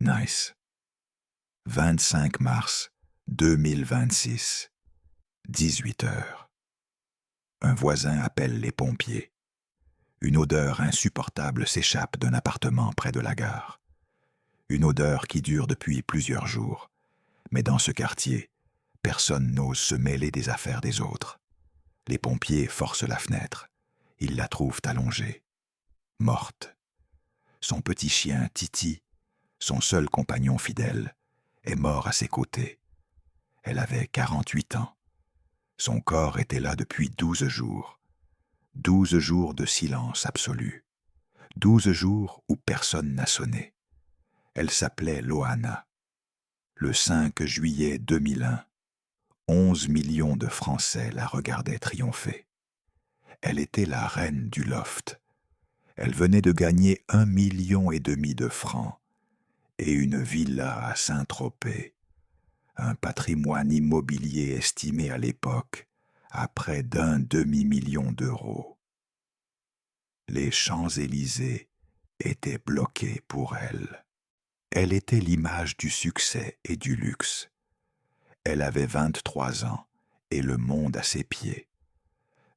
Nice. 25 mars 2026, 18 heures. Un voisin appelle les pompiers. Une odeur insupportable s'échappe d'un appartement près de la gare. Une odeur qui dure depuis plusieurs jours. Mais dans ce quartier, personne n'ose se mêler des affaires des autres. Les pompiers forcent la fenêtre. Ils la trouvent allongée, morte. Son petit chien, Titi, son seul compagnon fidèle, est mort à ses côtés. Elle avait 48 ans. Son corps était là depuis 12 jours. 12 jours de silence absolu. 12 jours où personne n'a sonné. Elle s'appelait Loana. Le 5 juillet 2001, 11 millions de Français la regardaient triompher. Elle était la reine du loft. Elle venait de gagner 1,5 million de francs et une villa à Saint-Tropez, un patrimoine immobilier estimé à l'époque à près d'1,5 million d'euros. Les Champs-Élysées étaient bloqués pour elle. Elle était l'image du succès et du luxe. Elle avait 23 ans et le monde à ses pieds.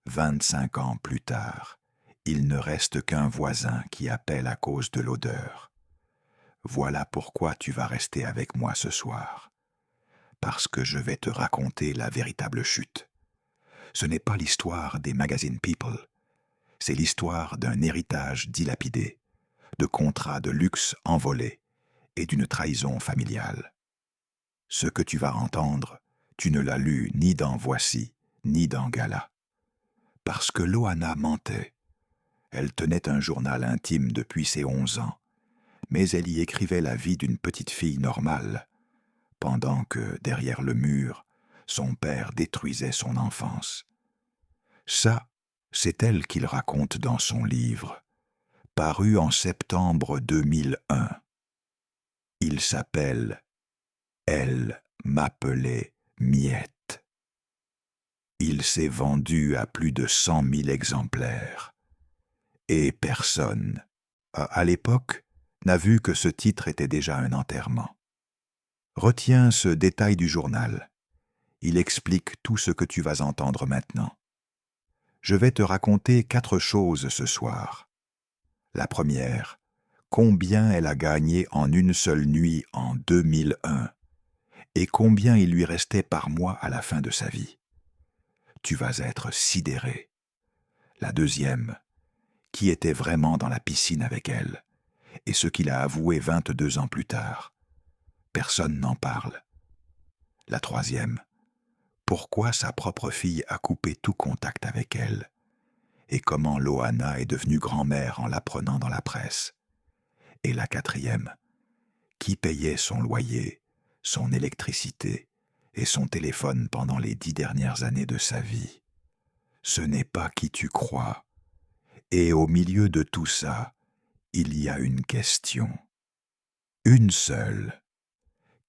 25 ans plus tard, il ne reste qu'un voisin qui appelle à cause de l'odeur. Voilà pourquoi tu vas rester avec moi ce soir. Parce que je vais te raconter la véritable chute. Ce n'est pas l'histoire des magazines People, c'est l'histoire d'un héritage dilapidé, de contrats de luxe envolés et d'une trahison familiale. Ce que tu vas entendre, tu ne l'as lu ni dans Voici, ni dans Gala. Parce que Loana mentait. Elle tenait un journal intime depuis ses 11 ans, mais elle y écrivait la vie d'une petite fille normale, pendant que, derrière le mur, son père détruisait son enfance. Ça, c'est elle qu'il raconte dans son livre, paru en septembre 2001. Il s'appelle « Elle m'appelait Miette ». Il s'est vendu à plus de 100 000 exemplaires. Et personne, à l'époque, n'a vu que ce titre était déjà un enterrement. Retiens ce détail du journal. Il explique tout ce que tu vas entendre maintenant. Je vais te raconter 4 choses ce soir. La première, combien elle a gagné en une seule nuit en 2001 et combien il lui restait par mois à la fin de sa vie. Tu vas être sidéré. La deuxième, qui était vraiment dans la piscine avec elle et ce qu'il a avoué 22 ans plus tard. Personne n'en parle. La troisième, pourquoi sa propre fille a coupé tout contact avec elle et comment Loana est devenue grand-mère en l'apprenant dans la presse. Et la quatrième, qui payait son loyer, son électricité et son téléphone pendant les 10 dernières années de sa vie. Ce n'est pas qui tu crois. Et au milieu de tout ça, il y a une question. Une seule.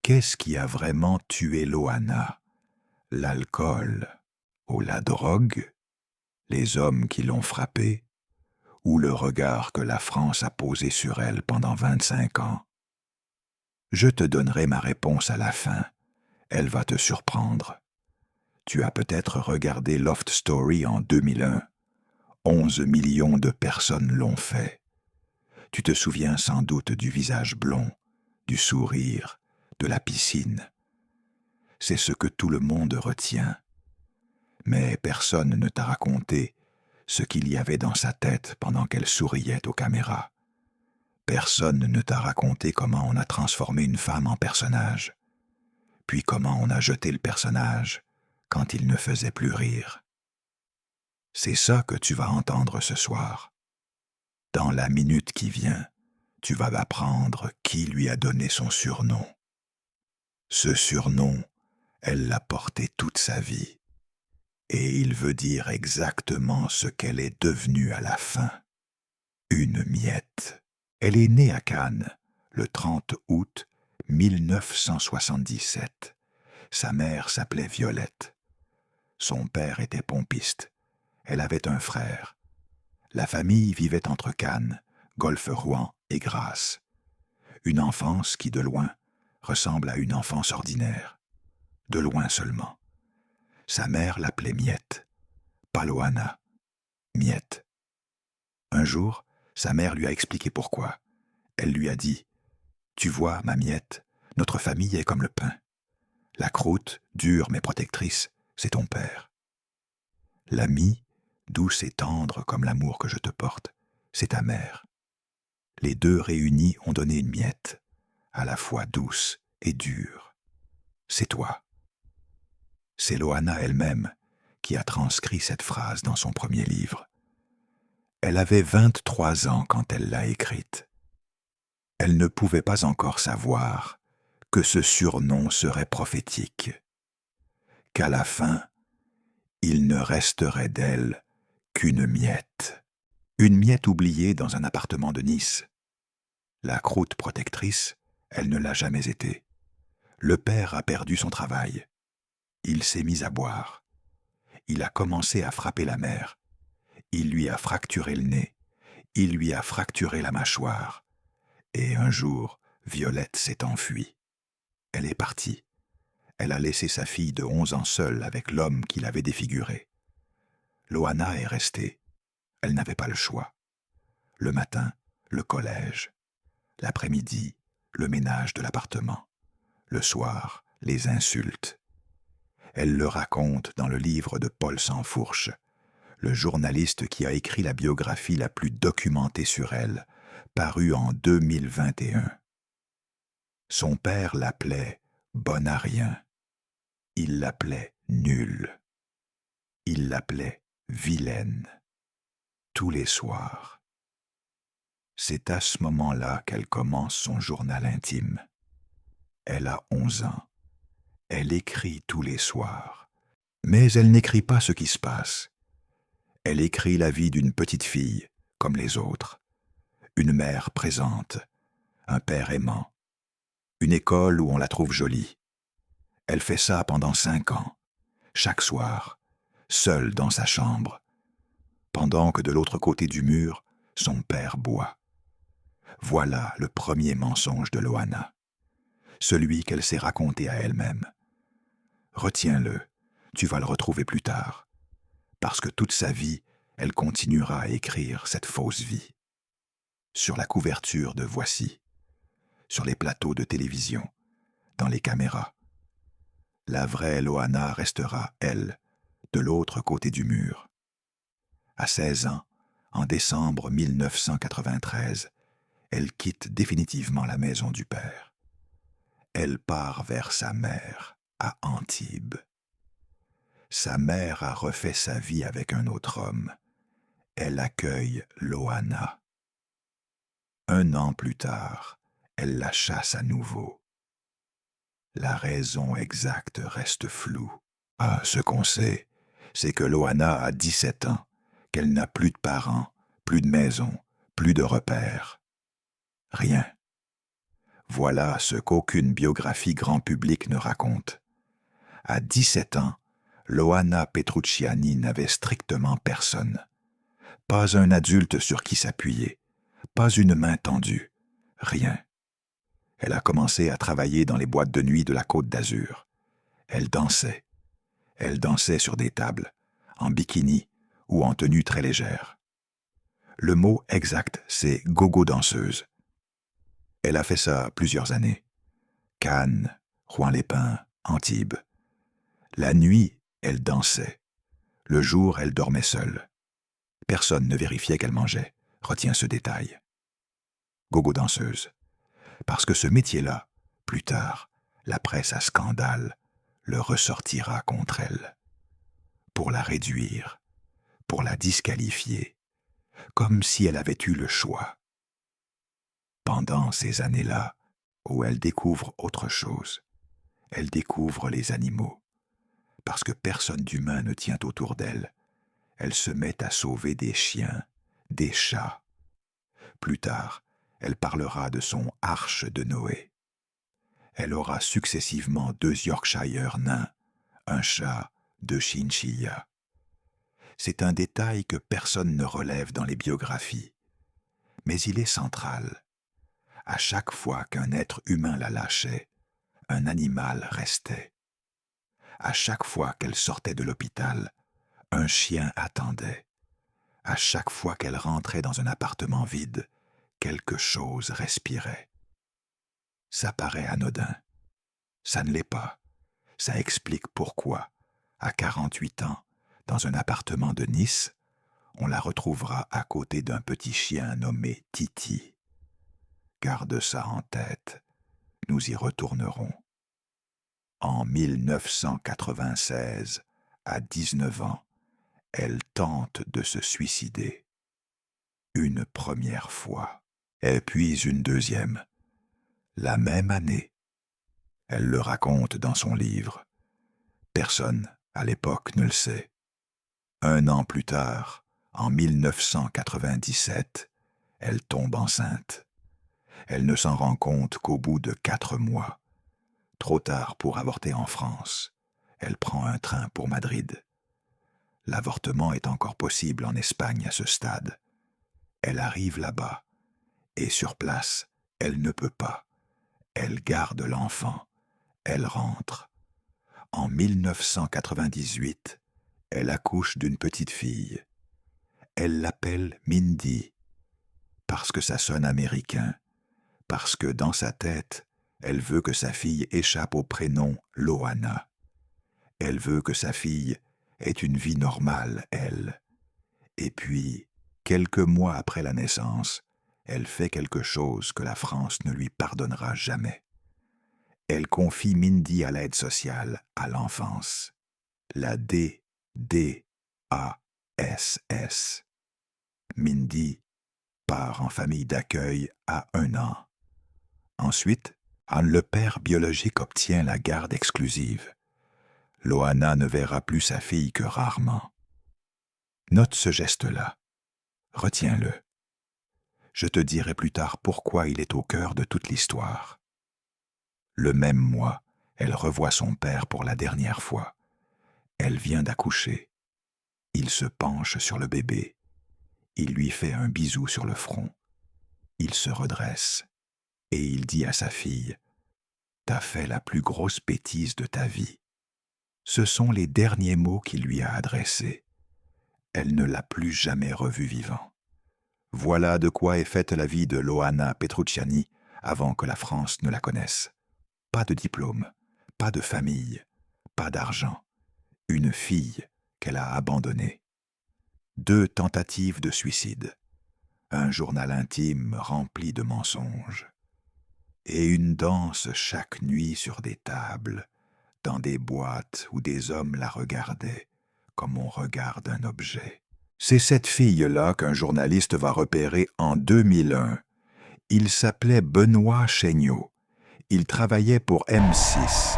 Qu'est-ce qui a vraiment tué Loana? L'alcool ou la drogue? Les hommes qui l'ont frappée? Ou le regard que la France a posé sur elle pendant 25 ans? Je te donnerai ma réponse à la fin. Elle va te surprendre. Tu as peut-être regardé Loft Story en 2001. 11 millions de personnes l'ont fait. Tu te souviens sans doute du visage blond, du sourire, de la piscine. C'est ce que tout le monde retient. Mais personne ne t'a raconté ce qu'il y avait dans sa tête pendant qu'elle souriait aux caméras. Personne ne t'a raconté comment on a transformé une femme en personnage, puis comment on a jeté le personnage quand il ne faisait plus rire. C'est ça que tu vas entendre ce soir. Dans la minute qui vient, tu vas apprendre qui lui a donné son surnom. Ce surnom, elle l'a porté toute sa vie. Et il veut dire exactement ce qu'elle est devenue à la fin. Une miette. Elle est née à Cannes, le 30 août 1977. Sa mère s'appelait Violette. Son père était pompiste. Elle avait un frère. La famille vivait entre Cannes, Golfe-Rouen et Grasse. Une enfance qui, de loin, ressemble à une enfance ordinaire. De loin seulement. Sa mère l'appelait Miette, pas Loana, Miette. Un jour, sa mère lui a expliqué pourquoi. Elle lui a dit « Tu vois, ma Miette, notre famille est comme le pain. La croûte, dure mais protectrice, c'est ton père. La mie, douce et tendre comme l'amour que je te porte, c'est ta mère. Les deux réunis ont donné une miette, à la fois douce et dure. C'est toi. » C'est Loana elle-même qui a transcrit cette phrase dans son premier livre. Elle avait 23 ans quand elle l'a écrite. Elle ne pouvait pas encore savoir que ce surnom serait prophétique, qu'à la fin, il ne resterait d'elle qu'une miette. Une miette oubliée dans un appartement de Nice. La croûte protectrice, elle ne l'a jamais été. Le père a perdu son travail. Il s'est mis à boire. Il a commencé à frapper la mère. Il lui a fracturé le nez. Il lui a fracturé la mâchoire. Et un jour, Violette s'est enfuie. Elle est partie. Elle a laissé sa fille de 11 ans seule avec l'homme qui l'avait défigurée. Loana est restée. Elle n'avait pas le choix. Le matin, le collège. L'après-midi, le ménage de l'appartement. Le soir, les insultes. Elle le raconte dans le livre de Paul Sansfourche, le journaliste qui a écrit la biographie la plus documentée sur elle, parue en 2021. Son père l'appelait « bonne à rien ». Il l'appelait « nulle ». Il l'appelait « vilaine ». Tous les soirs. C'est à ce moment-là qu'elle commence son journal intime. Elle a 11 ans. Elle écrit tous les soirs. Mais elle n'écrit pas ce qui se passe. Elle écrit la vie d'une petite fille, comme les autres. Une mère présente, un père aimant, une école où on la trouve jolie. Elle fait ça pendant 5 ans, chaque soir, seule dans sa chambre, pendant que de l'autre côté du mur, son père boit. Voilà le premier mensonge de Loana, celui qu'elle s'est raconté à elle-même. Retiens-le, tu vas le retrouver plus tard, parce que toute sa vie, elle continuera à écrire cette fausse vie. Sur la couverture de Voici, sur les plateaux de télévision, dans les caméras. La vraie Loana restera, elle, de l'autre côté du mur. À 16 ans, en décembre 1993, elle quitte définitivement la maison du père. Elle part vers sa mère, à Antibes. Sa mère a refait sa vie avec un autre homme. Elle accueille Loana. 1 an plus tard, elle la chasse à nouveau. La raison exacte reste floue. Ah, ce qu'on sait, c'est que Loana a 17 ans, qu'elle n'a plus de parents, plus de maison, plus de repères. Rien. Voilà ce qu'aucune biographie grand public ne raconte. À 17 ans, Loana Petrucciani n'avait strictement personne. Pas un adulte sur qui s'appuyer, pas une main tendue, rien. Elle a commencé à travailler dans les boîtes de nuit de la Côte d'Azur. Elle dansait. Elle dansait sur des tables, en bikini ou en tenue très légère. Le mot exact, c'est gogo-danseuse. Elle a fait ça plusieurs années. Cannes, Rouen-les-Pins, Antibes. La nuit, elle dansait. Le jour, elle dormait seule. Personne ne vérifiait qu'elle mangeait. Retiens ce détail. Gogo-danseuse. Parce que ce métier-là, plus tard, la presse à scandale le ressortira contre elle. Pour la réduire, pour la disqualifier, comme si elle avait eu le choix. Pendant ces années-là, où elle découvre autre chose, elle découvre les animaux. Parce que personne d'humain ne tient autour d'elle, elle se met à sauver des chiens, des chats. Plus tard, elle parlera de son arche de Noé. Elle aura successivement 2 Yorkshire nains, un chat, 2 chinchillas. C'est un détail que personne ne relève dans les biographies, mais il est central. À chaque fois qu'un être humain la lâchait, un animal restait. À chaque fois qu'elle sortait de l'hôpital, un chien attendait. À chaque fois qu'elle rentrait dans un appartement vide, quelque chose respirait. Ça paraît anodin. Ça ne l'est pas. Ça explique pourquoi, à 48 ans, dans un appartement de Nice, on la retrouvera à côté d'un petit chien nommé Titi. Garde ça en tête, nous y retournerons. En 1996, à 19 ans, elle tente de se suicider. Une première fois, et puis une deuxième. La même année. Elle le raconte dans son livre. Personne, à l'époque, ne le sait. Un an plus tard, en 1997, elle tombe enceinte. Elle ne s'en rend compte qu'au bout de 4 mois. Trop tard pour avorter en France. Elle prend un train pour Madrid. L'avortement est encore possible en Espagne à ce stade. Elle arrive là-bas, et sur place, elle ne peut pas. Elle garde l'enfant. Elle rentre. En 1998, elle accouche d'une petite fille. Elle l'appelle Mindy, parce que ça sonne américain, parce que dans sa tête, elle veut que sa fille échappe au prénom Loana. Elle veut que sa fille ait une vie normale, elle. Et puis, quelques mois après la naissance, elle fait quelque chose que la France ne lui pardonnera jamais. Elle confie Mindy à l'aide sociale, à l'enfance. La DDASS. Mindy part en famille d'accueil à 1 an. Ensuite, Anne le père biologique obtient la garde exclusive. Loana ne verra plus sa fille que rarement. Note ce geste-là. Retiens-le. Je te dirai plus tard pourquoi il est au cœur de toute l'histoire. Le même mois, elle revoit son père pour la dernière fois. Elle vient d'accoucher. Il se penche sur le bébé. Il lui fait un bisou sur le front. Il se redresse et il dit à sa fille « T'as fait la plus grosse bêtise de ta vie ». Ce sont les derniers mots qu'il lui a adressés. Elle ne l'a plus jamais revu vivant. Voilà de quoi est faite la vie de Loana Petrucciani avant que la France ne la connaisse. Pas de diplôme, pas de famille, pas d'argent. Une fille qu'elle a abandonnée. 2 tentatives de suicide. Un journal intime rempli de mensonges. Et une danse chaque nuit sur des tables, dans des boîtes où des hommes la regardaient comme on regarde un objet. C'est cette fille-là qu'un journaliste va repérer en 2001. Il s'appelait Benoît Chéniaud. Il travaillait pour M6.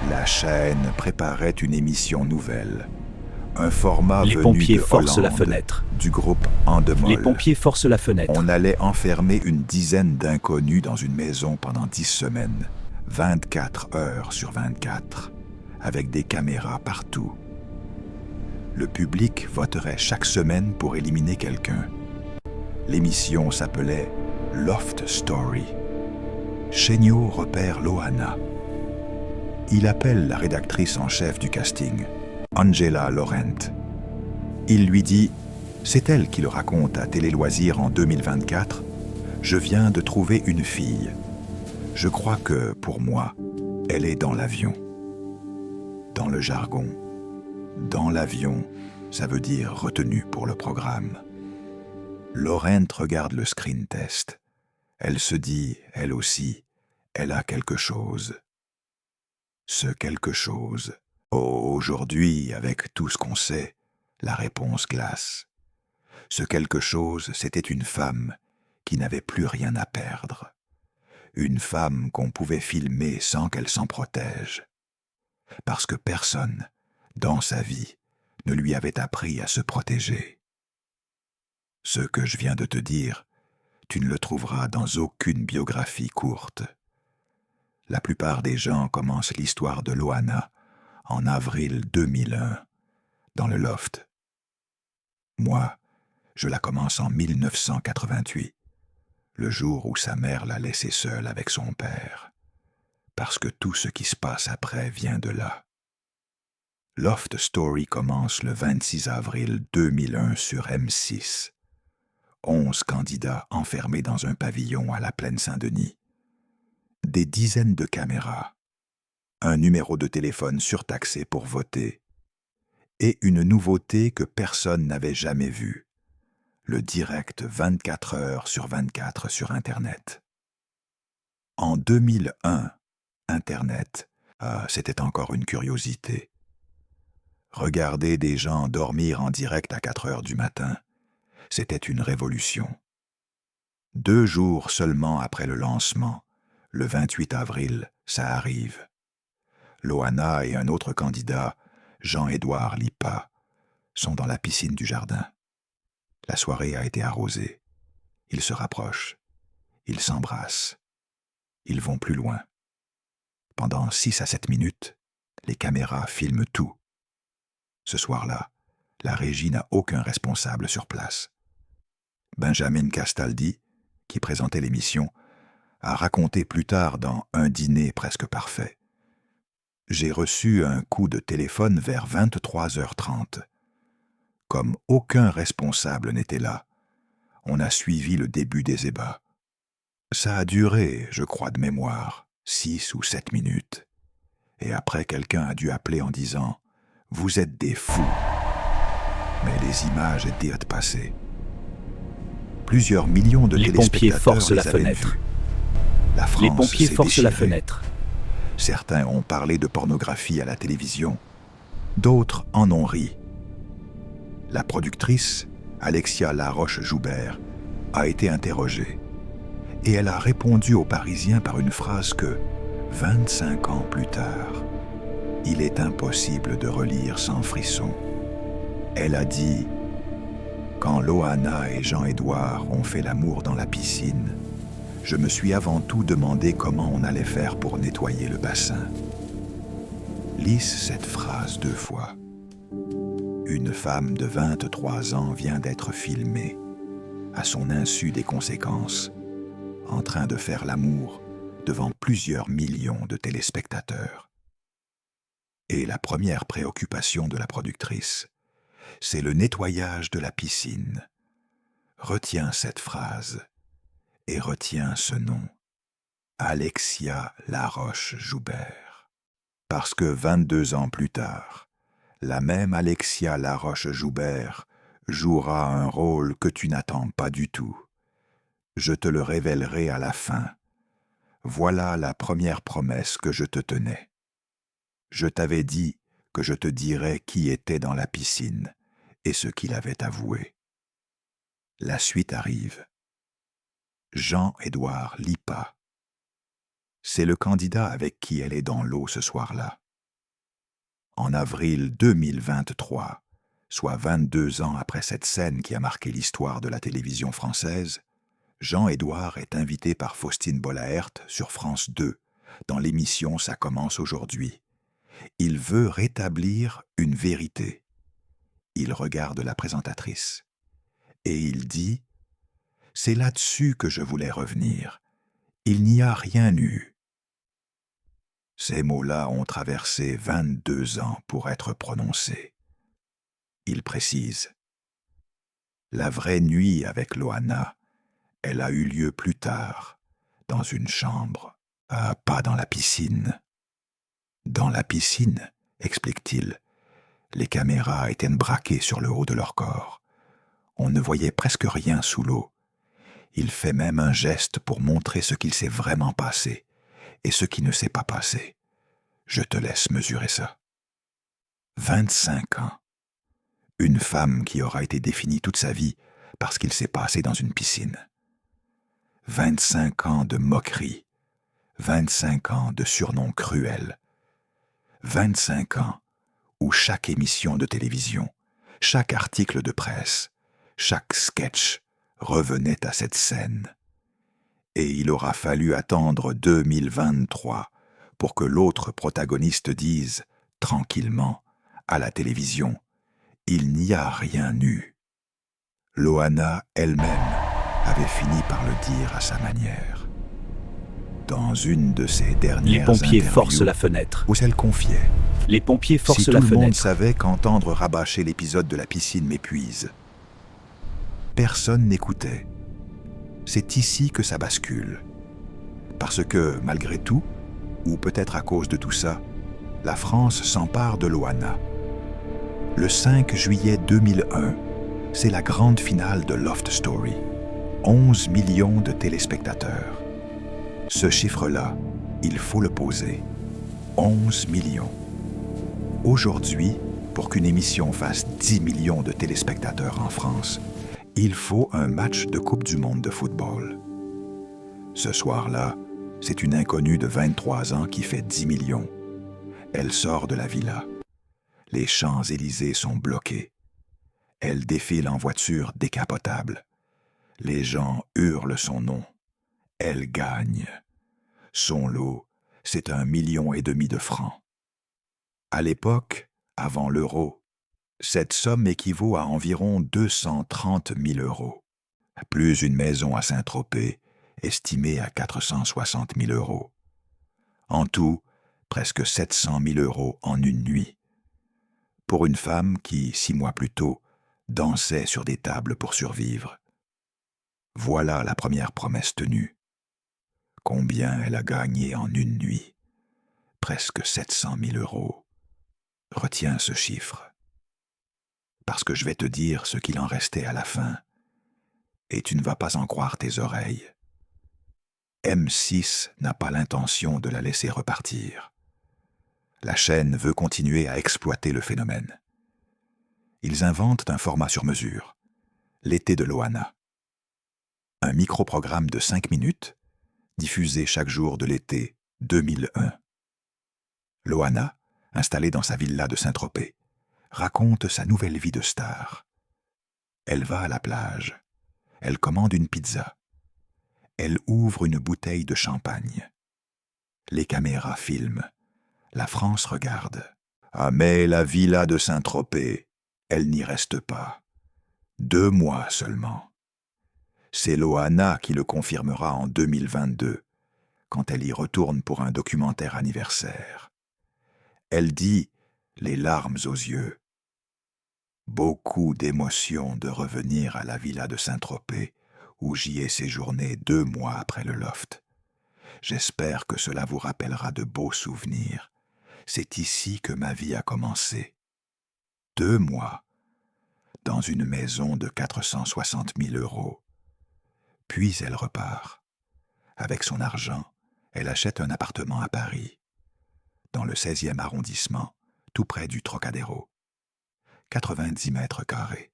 La chaîne préparait une émission nouvelle. Un format Les venu pompiers de forcent la Hollande, fenêtre. du groupe Endemol. Les pompiers forcent la fenêtre. On allait enfermer une dizaine d'inconnus dans une maison pendant 10 semaines, 24 heures sur 24, avec des caméras partout. Le public voterait chaque semaine pour éliminer quelqu'un. L'émission s'appelait Loft Story. Chéniaud repère Loana. Il appelle la rédactrice en chef du casting, Angela Laurent. Il lui dit « C'est elle qui le raconte à Télé Loisirs en 2024. Je viens de trouver une fille. Je crois que, pour moi, elle est dans l'avion. » Dans le jargon, dans l'avion, ça veut dire retenu pour le programme. Laurent regarde le screen test. Elle se dit, elle aussi, elle a quelque chose. Ce quelque chose. Oh, aujourd'hui, avec tout ce qu'on sait, la réponse glace. Ce quelque chose, c'était une femme qui n'avait plus rien à perdre. Une femme qu'on pouvait filmer sans qu'elle s'en protège. Parce que personne, dans sa vie, ne lui avait appris à se protéger. Ce que je viens de te dire, tu ne le trouveras dans aucune biographie courte. La plupart des gens commencent l'histoire de Loana en avril 2001, dans le loft. Moi, je la commence en 1988. le jour où sa mère l'a laissé seule avec son père, parce que tout ce qui se passe après vient de là. Loft Story commence le 26 avril 2001 sur M6. 11 candidats enfermés dans un pavillon à la Plaine Saint-Denis. Des dizaines de caméras. Un numéro de téléphone surtaxé pour voter. Et une nouveauté que personne n'avait jamais vue. Le direct 24 heures sur 24 sur Internet. En 2001, Internet, c'était encore une curiosité. Regarder des gens dormir en direct à 4 heures du matin, c'était une révolution. 2 jours seulement après le lancement, le 28 avril, ça arrive. Loana et un autre candidat, Jean-Édouard Lipa, sont dans la piscine du jardin. La soirée a été arrosée. Ils se rapprochent. Ils s'embrassent. Ils vont plus loin. Pendant 6 à 7 minutes, les caméras filment tout. Ce soir-là, la régie n'a aucun responsable sur place. Benjamin Castaldi, qui présentait l'émission, a raconté plus tard dans Un dîner presque parfait. J'ai reçu un coup de téléphone vers 23h30. Comme aucun responsable n'était là, on a suivi le début des ébats. Ça a duré, je crois de mémoire, 6 ou 7 minutes. Et après, quelqu'un a dû appeler en disant « Vous êtes des fous ». Mais les images étaient passées. Plusieurs millions de Les pompiers téléspectateurs forcent la les avaient fenêtre. vus. La France Les pompiers s'est forcent la déchirée. fenêtre. Certains ont parlé de pornographie à la télévision. D'autres en ont ri. La productrice, Alexia Laroche-Joubert, a été interrogée. Et elle a répondu aux Parisiens par une phrase que, 25 ans plus tard, il est impossible de relire sans frisson. Elle a dit « Quand Loana et Jean-Édouard ont fait l'amour dans la piscine, je me suis avant tout demandé comment on allait faire pour nettoyer le bassin. » Lisse cette phrase 2 fois. Une femme de 23 ans vient d'être filmée, à son insu des conséquences, en train de faire l'amour devant plusieurs millions de téléspectateurs. Et la première préoccupation de la productrice, c'est le nettoyage de la piscine. Retiens cette phrase et retiens ce nom, Alexia Laroche-Joubert. Parce que 22 ans plus tard, la même Alexia Laroche-Joubert jouera un rôle que tu n'attends pas du tout. Je te le révélerai à la fin. Voilà la première promesse que je te tenais. Je t'avais dit que je te dirais qui était dans la piscine et ce qu'il avait avoué. La suite arrive. Jean-Édouard Lipa. C'est le candidat avec qui elle est dans l'eau ce soir-là. En avril 2023, soit 22 ans après cette scène qui a marqué l'histoire de la télévision française, Jean-Édouard est invité par Faustine Bollaert sur France 2, dans l'émission Ça commence aujourd'hui. Il veut rétablir une vérité. Il regarde la présentatrice. Et il dit « C'est là-dessus que je voulais revenir. Il n'y a rien eu. » Ces mots-là ont traversé 22 ans pour être prononcés. Il précise « La vraie nuit avec Loana, elle a eu lieu plus tard, dans une chambre, pas dans la piscine. » Dans la piscine, explique-t-il, les caméras étaient braquées sur le haut de leur corps. On ne voyait presque rien sous l'eau. Il fait même un geste pour montrer ce qu'il s'est vraiment passé et ce qui ne s'est pas passé. Je te laisse mesurer ça. 25 ans. Une femme qui aura été définie toute sa vie parce qu'il s'est passé dans une piscine. 25 ans de moquerie. 25 ans de surnoms cruels. 25 ans où chaque émission de télévision, chaque article de presse, chaque sketch revenait à cette scène. Et il aura fallu attendre 2023 pour que l'autre protagoniste dise, tranquillement, à la télévision, « Il n'y a rien eu ». Loana elle-même avait fini par le dire à sa manière. Dans une de ses dernières Les pompiers interviews, forcent la fenêtre. où elle confiait Les pompiers « forcent Si la tout le monde fenêtre. savait qu'entendre rabâcher l'épisode de la piscine m'épuise. Personne n'écoutait. C'est ici que ça bascule. Parce que, malgré tout, ou peut-être à cause de tout ça, la France s'empare de Loana. Le 5 juillet 2001, c'est la grande finale de Loft Story. 11 millions de téléspectateurs. Ce chiffre-là, il faut le poser. 11 millions. Aujourd'hui, pour qu'une émission fasse 10 millions de téléspectateurs en France, il faut un match de Coupe du monde de football. Ce soir-là, c'est une inconnue de 23 ans qui fait 10 millions. Elle sort de la villa. Les Champs-Élysées sont bloqués. Elle défile en voiture décapotable. Les gens hurlent son nom. Elle gagne. Son lot, c'est 1,5 million de francs. À l'époque, avant l'euro, cette somme équivaut à environ 230 000 €, plus une maison à Saint-Tropez, estimée à 460 000 €. En tout, presque 700 000 € en une nuit. Pour une femme qui, 6 mois plus tôt, dansait sur des tables pour survivre. Voilà la première promesse tenue. Combien elle a gagné en une nuit? Presque 700 000 €. Retiens ce chiffre. Parce que je vais te dire ce qu'il en restait à la fin. Et tu ne vas pas en croire tes oreilles. M6 n'a pas l'intention de la laisser repartir. La chaîne veut continuer à exploiter le phénomène. Ils inventent un format sur mesure. L'été de Loana. Un micro-programme de 5 minutes, diffusé chaque jour de l'été 2001. Loana, installée dans sa villa de Saint-Tropez, raconte sa nouvelle vie de star. Elle va à la plage. Elle commande une pizza. Elle ouvre une bouteille de champagne. Les caméras filment. La France regarde. Ah mais la villa de Saint-Tropez, elle n'y reste pas. 2 mois seulement. C'est Loana qui le confirmera en 2022, quand elle y retourne pour un documentaire anniversaire. Elle dit, les larmes aux yeux. Beaucoup d'émotions de revenir à la villa de Saint-Tropez, où j'y ai séjourné 2 mois après le loft. J'espère que cela vous rappellera de beaux souvenirs. C'est ici que ma vie a commencé. 2 mois, dans une maison de 460 000 €. Puis elle repart. Avec son argent, elle achète un appartement à Paris, dans le 16e arrondissement, tout près du Trocadéro. 90 mètres carrés.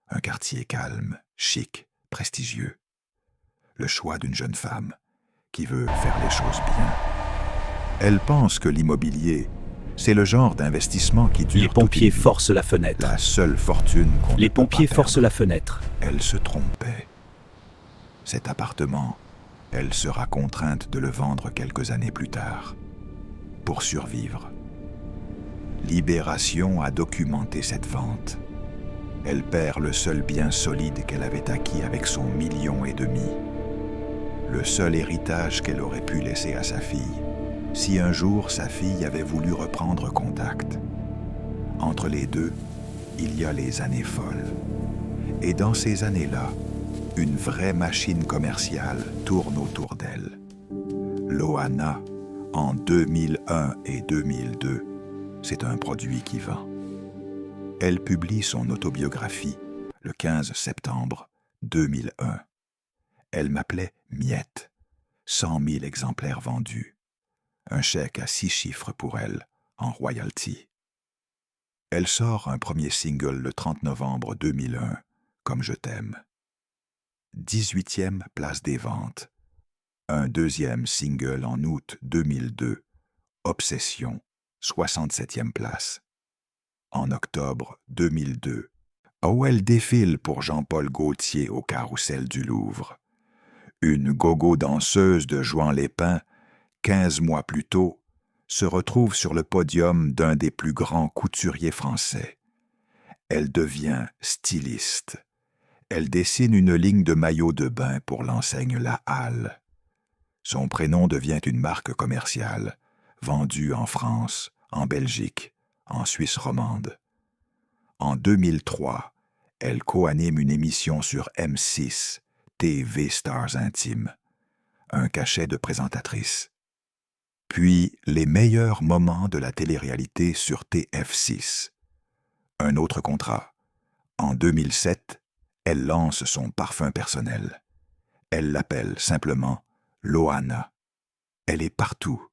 Un quartier calme, chic, prestigieux. Le choix d'une jeune femme qui veut faire les choses bien. Elle pense que l'immobilier, c'est le genre d'investissement qui dure. Les pompiers forcent la fenêtre. La seule fortune qu'on Les ne peut pompiers pas forcent perdre. la fenêtre. Elle se trompait. Cet appartement, elle sera contrainte de le vendre quelques années plus tard, pour survivre. Libération a documenté cette vente. Elle perd le seul bien solide qu'elle avait acquis avec son 1,5 million. Le seul héritage qu'elle aurait pu laisser à sa fille, si un jour sa fille avait voulu reprendre contact. Entre les deux, il y a les années folles. Et dans ces années-là, une vraie machine commerciale tourne autour d'elle. Loana, en 2001 et 2002, c'est un produit qui vend. Elle publie son autobiographie le 15 septembre 2001. Elle m'appelait Miette. 100 000 exemplaires vendus. Un chèque à 6 chiffres pour elle, en royalty. Elle sort un premier single le 30 novembre 2001, Comme je t'aime. 18e place des ventes. Un deuxième single en août 2002, Obsession, 67e place. En octobre 2002, où elle défile pour Jean-Paul Gaultier au Carrousel du Louvre. Une gogo danseuse de Juan Lépin, 15 mois plus tôt, se retrouve sur le podium d'un des plus grands couturiers français. Elle devient styliste. Elle dessine une ligne de maillot de bain pour l'enseigne La Halle. Son prénom devient une marque commerciale, vendue en France, en Belgique, en Suisse romande. En 2003, elle co-anime une émission sur M6, TV Stars Intimes, un cachet de présentatrice. Puis les meilleurs moments de la télé-réalité sur TF6. Un autre contrat. En 2007, elle lance son parfum personnel. Elle l'appelle simplement Loana. Elle est partout.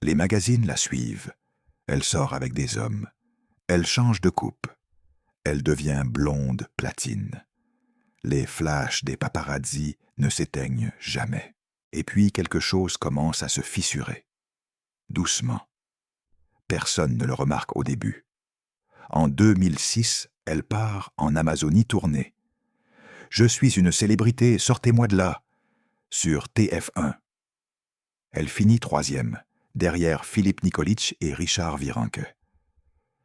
Les magazines la suivent. Elle sort avec des hommes. Elle change de coupe. Elle devient blonde platine. Les flashs des paparazzis ne s'éteignent jamais. Et puis quelque chose commence à se fissurer. Doucement. Personne ne le remarque au début. En 2006, elle part en Amazonie tournée. « Je suis une célébrité, sortez-moi de là !» sur TF1. Elle finit 3e, derrière Philippe Nikolic et Richard Virenque.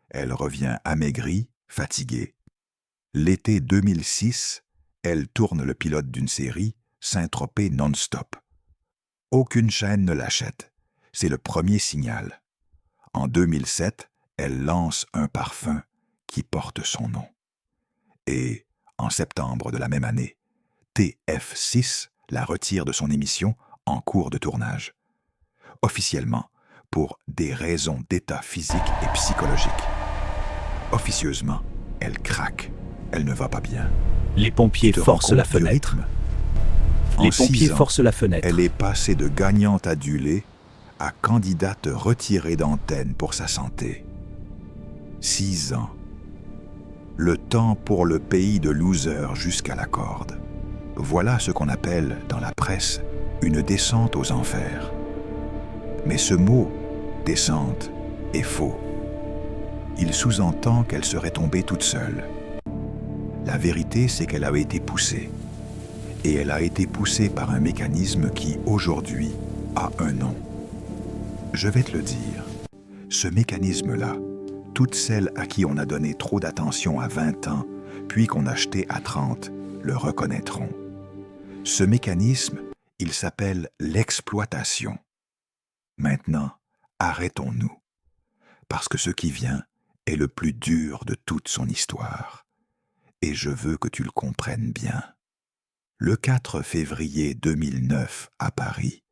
Elle revient amaigrie, fatiguée. L'été 2006, elle tourne le pilote d'une série, Saint-Tropez non-stop. Aucune chaîne ne l'achète. C'est le premier signal. En 2007, elle lance un parfum qui porte son nom. Et, en septembre de la même année, TF6 la retire de son émission en cours de tournage. Officiellement, pour des raisons d'état physique et psychologique. Officieusement, elle craque. Elle ne va pas bien. Les pompiers forcent la fenêtre. Rythme. Les pompiers forcent la fenêtre. Elle est passée de gagnante adulée à candidate retirée d'antenne pour sa santé. 6 ans. Le temps pour le pays de losers jusqu'à la corde. Voilà ce qu'on appelle, dans la presse, une descente aux enfers. Mais ce mot, descente, est faux. Il sous-entend qu'elle serait tombée toute seule. La vérité, c'est qu'elle a été poussée. Et elle a été poussée par un mécanisme qui, aujourd'hui, a un nom. Je vais te le dire. Ce mécanisme-là, toutes celles à qui on a donné trop d'attention à 20 ans, puis qu'on a jeté à 30, le reconnaîtront. Ce mécanisme, il s'appelle l'exploitation. Maintenant, arrêtons-nous, parce que ce qui vient est le plus dur de toute son histoire. Et je veux que tu le comprennes bien. Le 4 février 2009, à Paris,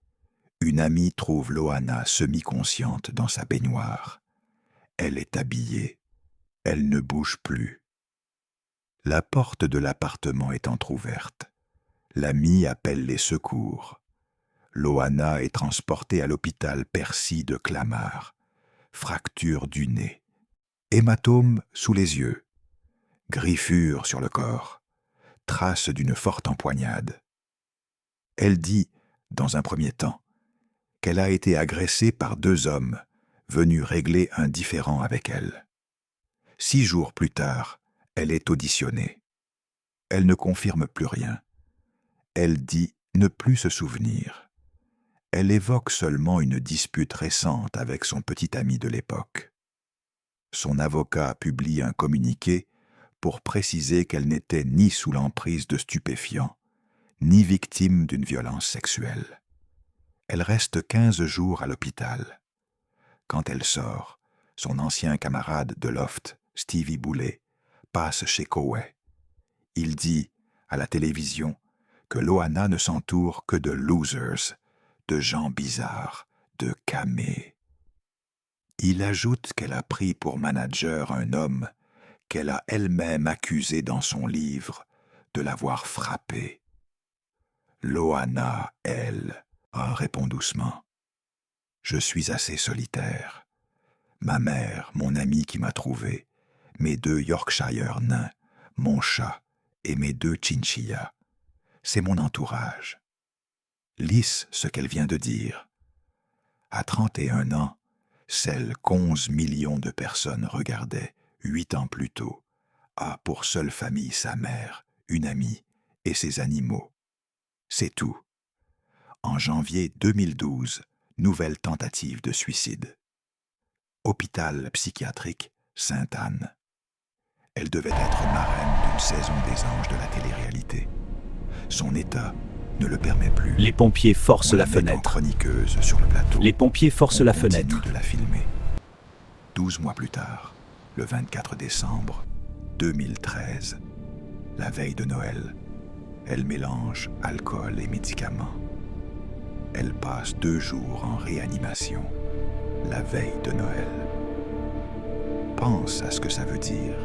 une amie trouve Loana semi-consciente dans sa baignoire. Elle est habillée. Elle ne bouge plus. La porte de l'appartement est entr'ouverte. L'amie appelle les secours. Loana est transportée à l'hôpital Percy de Clamart. Fracture du nez. Hématome sous les yeux. Griffure sur le corps. Trace d'une forte empoignade. Elle dit, dans un premier temps, qu'elle a été agressée par 2 hommes venus régler un différend avec elle. 6 jours plus tard, elle est auditionnée. Elle ne confirme plus rien. Elle dit ne plus se souvenir. Elle évoque seulement une dispute récente avec son petit ami de l'époque. Son avocat publie un communiqué pour préciser qu'elle n'était ni sous l'emprise de stupéfiants, ni victime d'une violence sexuelle. Elle reste 15 jours à l'hôpital. Quand elle sort, son ancien camarade de loft, Stevie Boulet, passe chez Coé. Il dit, à la télévision, que Loana ne s'entoure que de losers, de gens bizarres, de camés. Il ajoute qu'elle a pris pour manager un homme qu'elle a elle-même accusé dans son livre de l'avoir frappée. Loana, elle, répond doucement. Je suis assez solitaire. Ma mère, mon ami qui m'a trouvé, mes 2 Yorkshire nains, mon chat et mes 2 chinchillas. C'est mon entourage. Lisse ce qu'elle vient de dire. À 31 ans, celle qu'11 millions de personnes regardaient 8 ans plus tôt, a pour seule famille sa mère, une amie et ses animaux. C'est tout. En janvier 2012, nouvelle tentative de suicide. Hôpital psychiatrique Sainte-Anne. Elle devait être marraine d'une saison des anges de la télé-réalité. Son état ne le permet plus. Les pompiers forcent On la la met en fenêtre. chroniqueuse sur le plateau. Les pompiers forcent On la continue fenêtre. de la filmer. 12 mois plus tard, le 24 décembre 2013, la veille de Noël, elle mélange alcool et médicaments. Elle passe 2 jours en réanimation, la veille de Noël. Pense à ce que ça veut dire,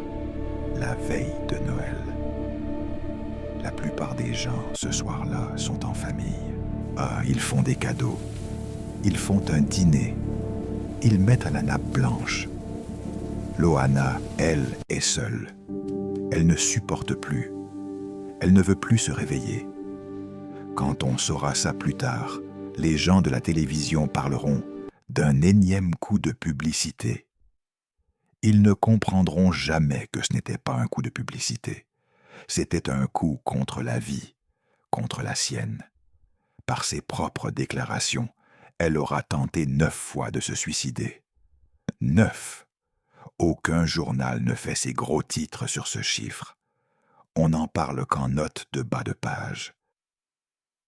la veille de Noël. La plupart des gens, ce soir-là, sont en famille. Ah, ils font des cadeaux. Ils font un dîner. Ils mettent à la nappe blanche. Loana, elle, est seule. Elle ne supporte plus. Elle ne veut plus se réveiller. Quand on saura ça plus tard, les gens de la télévision parleront d'un énième coup de publicité. Ils ne comprendront jamais que ce n'était pas un coup de publicité. C'était un coup contre la vie, contre la sienne. Par ses propres déclarations, elle aura tenté 9 fois de se suicider. 9. Aucun journal ne fait ses gros titres sur ce chiffre. On n'en parle qu'en note de bas de page.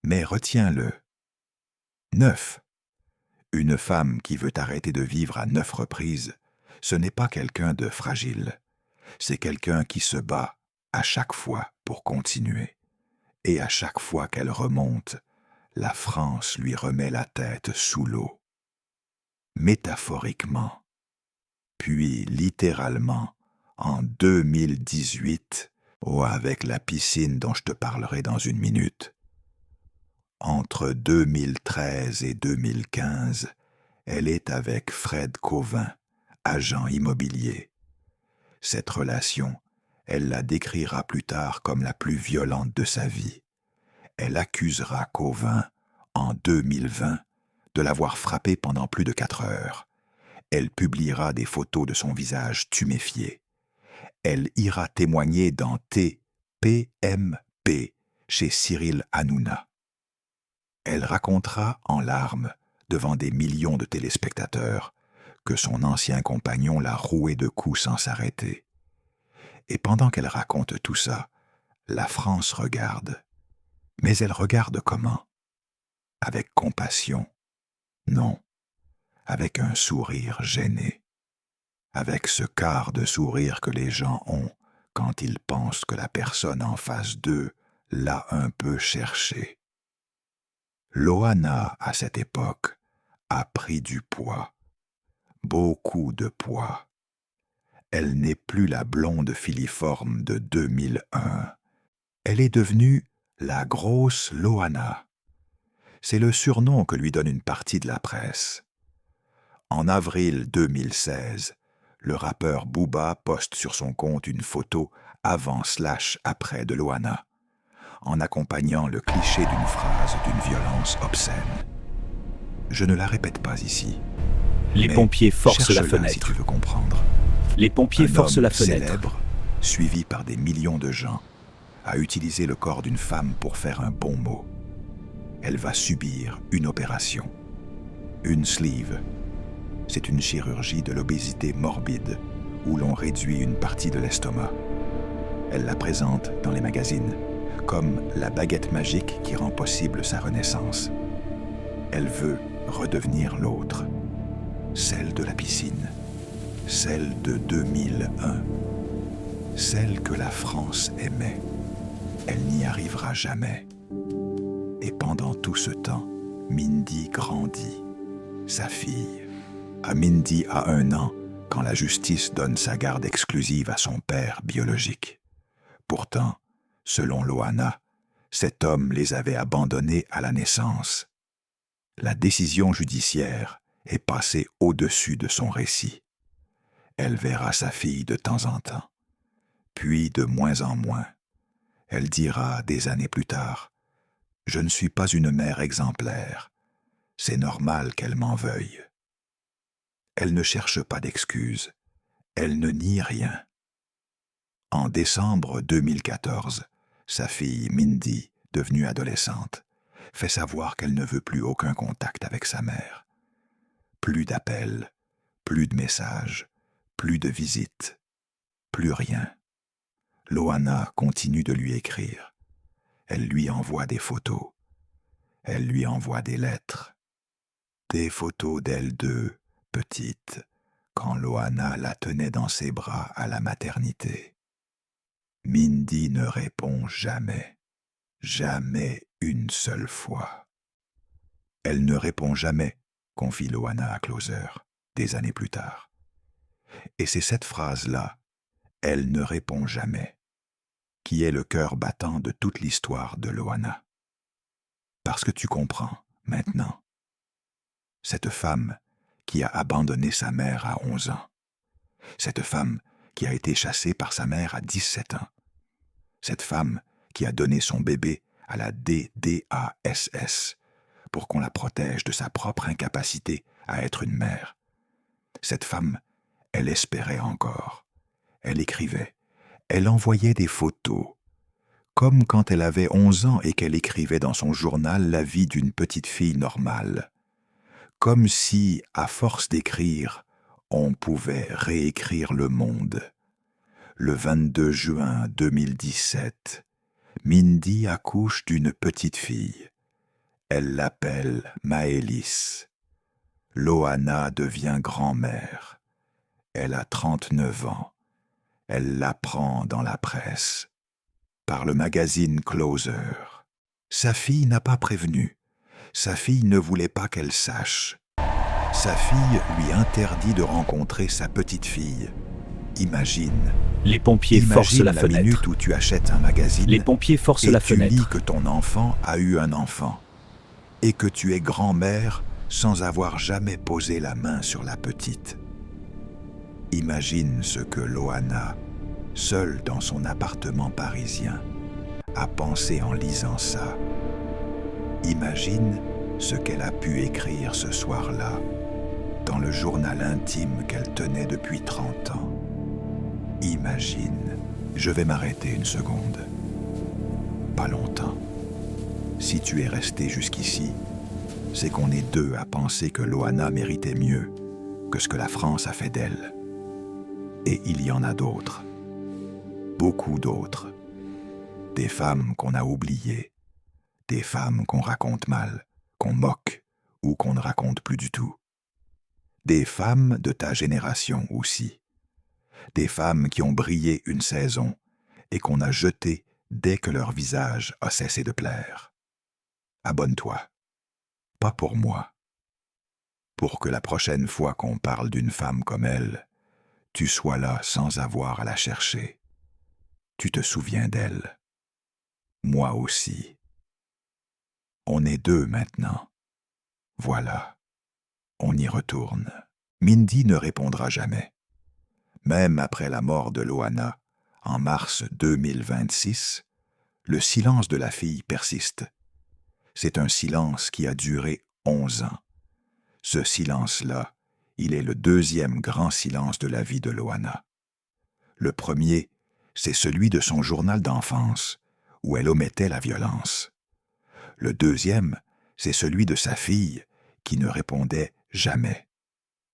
Mais retiens-le. 9. Une femme qui veut arrêter de vivre à 9 reprises, ce n'est pas quelqu'un de fragile. C'est quelqu'un qui se bat à chaque fois pour continuer. Et à chaque fois qu'elle remonte, la France lui remet la tête sous l'eau. Métaphoriquement, puis littéralement, en 2018, avec la piscine dont je te parlerai dans une minute. Entre 2013 et 2015, elle est avec Fred Cauvin, agent immobilier. Cette relation, elle la décrira plus tard comme la plus violente de sa vie. Elle accusera Cauvin, en 2020, de l'avoir frappé pendant plus de 4 heures. Elle publiera des photos de son visage tuméfié. Elle ira témoigner dans TPMP chez Cyril Hanouna. Elle racontera en larmes, devant des millions de téléspectateurs, que son ancien compagnon l'a roué de coups sans s'arrêter. Et pendant qu'elle raconte tout ça, la France regarde. Mais elle regarde comment? Avec compassion? Non, avec un sourire gêné. Avec ce quart de sourire que les gens ont quand ils pensent que la personne en face d'eux l'a un peu cherché. Loana, à cette époque, a pris du poids, beaucoup de poids. Elle n'est plus la blonde filiforme de 2001. Elle est devenue la grosse Loana. C'est le surnom que lui donne une partie de la presse. En avril 2016, le rappeur Booba poste sur son compte une photo avant/après de Loana, en accompagnant le cliché d'une phrase d'une violence obscène. Je ne la répète pas ici. Les pompiers forcent la cherche-la fenêtre. si tu veux comprendre. Les pompiers forcent la homme fenêtre. célèbre, suivi par des millions de gens, a utilisé le corps d'une femme pour faire un bon mot. Elle va subir une opération. Une sleeve. C'est une chirurgie de l'obésité morbide où l'on réduit une partie de l'estomac. Elle la présente dans les magazines comme la baguette magique qui rend possible sa renaissance. Elle veut redevenir l'autre, celle de la piscine, celle de 2001, celle que la France aimait. Elle n'y arrivera jamais. Et pendant tout ce temps, Mindy grandit, sa fille. Mindy a 1 an quand la justice donne sa garde exclusive à son père biologique. Pourtant, selon Loana, cet homme les avait abandonnés à la naissance. La décision judiciaire est passée au-dessus de son récit. Elle verra sa fille de temps en temps, puis de moins en moins. Elle dira des années plus tard, « Je ne suis pas une mère exemplaire. C'est normal qu'elle m'en veuille. » Elle ne cherche pas d'excuses. Elle ne nie rien. En décembre 2014, sa fille Mindy, devenue adolescente, fait savoir qu'elle ne veut plus aucun contact avec sa mère. Plus d'appels, plus de messages, plus de visites, plus rien. Loana continue de lui écrire. Elle lui envoie des photos. Elle lui envoie des lettres. Des photos d'elle deux, petite, quand Loana la tenait dans ses bras à la maternité. Mindy ne répond jamais. Jamais une seule fois. Elle ne répond jamais, confie Loana à Closer, des années plus tard. Et c'est cette phrase-là, elle ne répond jamais, qui est le cœur battant de toute l'histoire de Loana. Parce que tu comprends, maintenant, cette femme qui a abandonné sa mère à 11 ans, cette femme qui a été chassée par sa mère à 17 ans, cette femme qui a donné son bébé à la DDASS pour qu'on la protège de sa propre incapacité à être une mère. Cette femme, elle espérait encore. Elle écrivait. Elle envoyait des photos. Comme quand elle avait 11 ans et qu'elle écrivait dans son journal la vie d'une petite fille normale. Comme si, à force d'écrire, on pouvait réécrire le monde. Le 22 juin 2017, Mindy accouche d'une petite fille. Elle l'appelle Maëlys. Loana devient grand-mère. Elle a 39 ans. Elle l'apprend dans la presse. Par le magazine Closer. Sa fille n'a pas prévenu. Sa fille ne voulait pas qu'elle sache. Sa fille lui interdit de rencontrer sa petite fille. Imagine. Les pompiers forcent la Imagine la minute fenêtre. où tu achètes un magazine Les pompiers forcent et la tu lis fenêtre. que ton enfant a eu un enfant et que tu es grand-mère sans avoir jamais posé la main sur la petite. Imagine ce que Loana, seule dans son appartement parisien, a pensé en lisant ça. Imagine ce qu'elle a pu écrire ce soir-là, dans le journal intime qu'elle tenait depuis 30 ans. Imagine. Je vais m'arrêter une seconde. Pas longtemps. Si tu es resté jusqu'ici, c'est qu'on est deux à penser que Loana méritait mieux que ce que la France a fait d'elle. Et il y en a d'autres. Beaucoup d'autres. Des femmes qu'on a oubliées. Des femmes qu'on raconte mal, qu'on moque ou qu'on ne raconte plus du tout. Des femmes de ta génération aussi. Des femmes qui ont brillé une saison et qu'on a jetées dès que leur visage a cessé de plaire. Abonne-toi. Pas pour moi. Pour que la prochaine fois qu'on parle d'une femme comme elle, tu sois là sans avoir à la chercher. Tu te souviens d'elle. Moi aussi. On est deux maintenant. Voilà. On y retourne. Mindy ne répondra jamais. Même après la mort de Loana, en mars 2026, le silence de la fille persiste. C'est un silence qui a duré 11 ans. Ce silence-là, il est le deuxième grand silence de la vie de Loana. Le premier, c'est celui de son journal d'enfance, où elle omettait la violence. Le deuxième, c'est celui de sa fille, qui ne répondait jamais.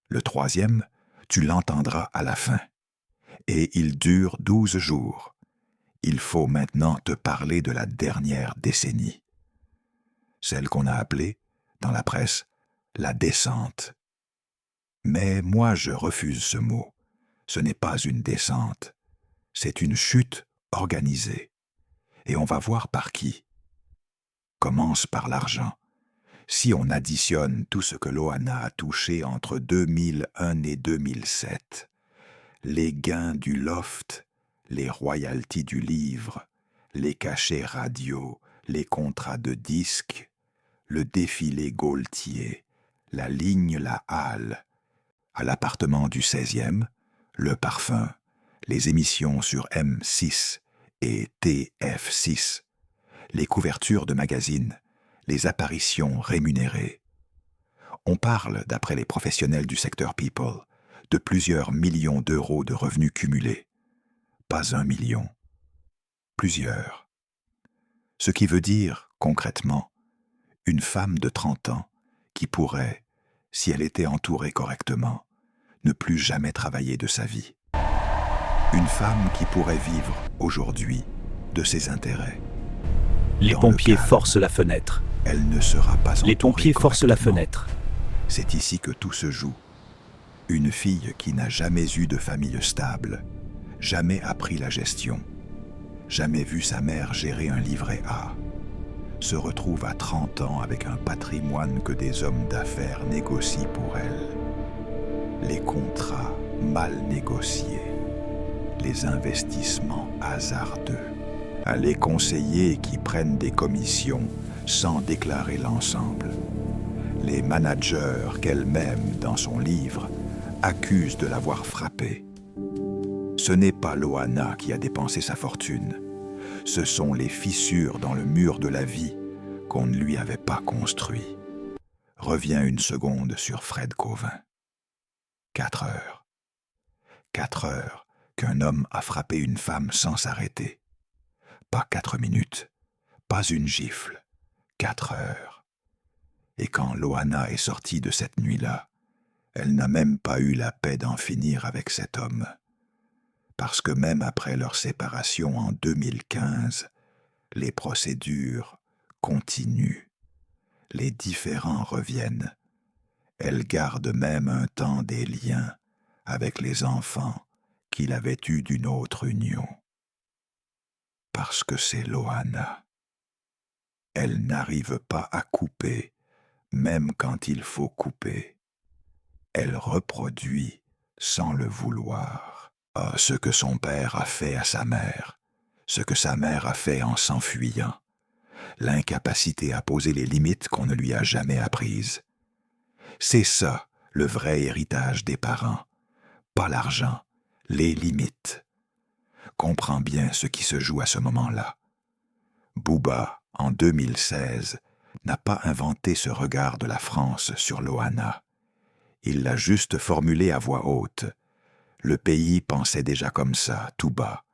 Le troisième, tu l'entendras à la fin. Et il dure 12 jours. Il faut maintenant te parler de la dernière décennie. Celle qu'on a appelée, dans la presse, la descente. Mais moi, je refuse ce mot. Ce n'est pas une descente. C'est une chute organisée. Et on va voir par qui. Commence par l'argent. Si on additionne tout ce que Loana a touché entre 2001 et 2007, les gains du loft, les royalties du livre, les cachets radio, les contrats de disques, le défilé Gaultier, la ligne La Halle, à l'appartement du 16e, le parfum, les émissions sur M6 et TF6, les couvertures de magazines, les apparitions rémunérées. On parle, d'après les professionnels du secteur People, de plusieurs millions d'euros de revenus cumulés. Pas 1 million. Plusieurs. Ce qui veut dire, concrètement, une femme de 30 ans qui pourrait, si elle était entourée correctement, ne plus jamais travailler de sa vie. Une femme qui pourrait vivre, aujourd'hui, de ses intérêts. Les Dans pompiers le calme, forcent la fenêtre. Elle ne sera pas entourée Les pompiers forcent la correctement. fenêtre. C'est ici que tout se joue. Une fille qui n'a jamais eu de famille stable, jamais appris la gestion, jamais vu sa mère gérer un livret A, se retrouve à 30 ans avec un patrimoine que des hommes d'affaires négocient pour elle. Les contrats mal négociés, les investissements hasardeux, à les conseillers qui prennent des commissions sans déclarer l'ensemble, les managers qu'elle-même, dans son livre, accuse de l'avoir frappée. Ce n'est pas Loana qui a dépensé sa fortune. Ce sont les fissures dans le mur de la vie qu'on ne lui avait pas construit. Reviens une seconde sur Fred Cauvin. 4 heures. 4 heures qu'un homme a frappé une femme sans s'arrêter. Pas 4 minutes, pas une gifle, 4 heures. Et quand Loana est sortie de cette nuit-là, elle n'a même pas eu la paix d'en finir avec cet homme. Parce que même après leur séparation en 2015, les procédures continuent. Les différends reviennent. Elle garde même un temps des liens avec les enfants qu'il avait eus d'une autre union. Parce que c'est Loana. Elle n'arrive pas à couper, même quand il faut couper. Elle reproduit sans le vouloir. Ah, ce que son père a fait à sa mère, ce que sa mère a fait en s'enfuyant, l'incapacité à poser les limites qu'on ne lui a jamais apprises. C'est ça, le vrai héritage des parents. Pas l'argent, les limites. Comprends bien ce qui se joue à ce moment-là. Booba, en 2016, n'a pas inventé ce regard de la France sur Loana. Il l'a juste formulé à voix haute. Le pays pensait déjà comme ça, tout bas.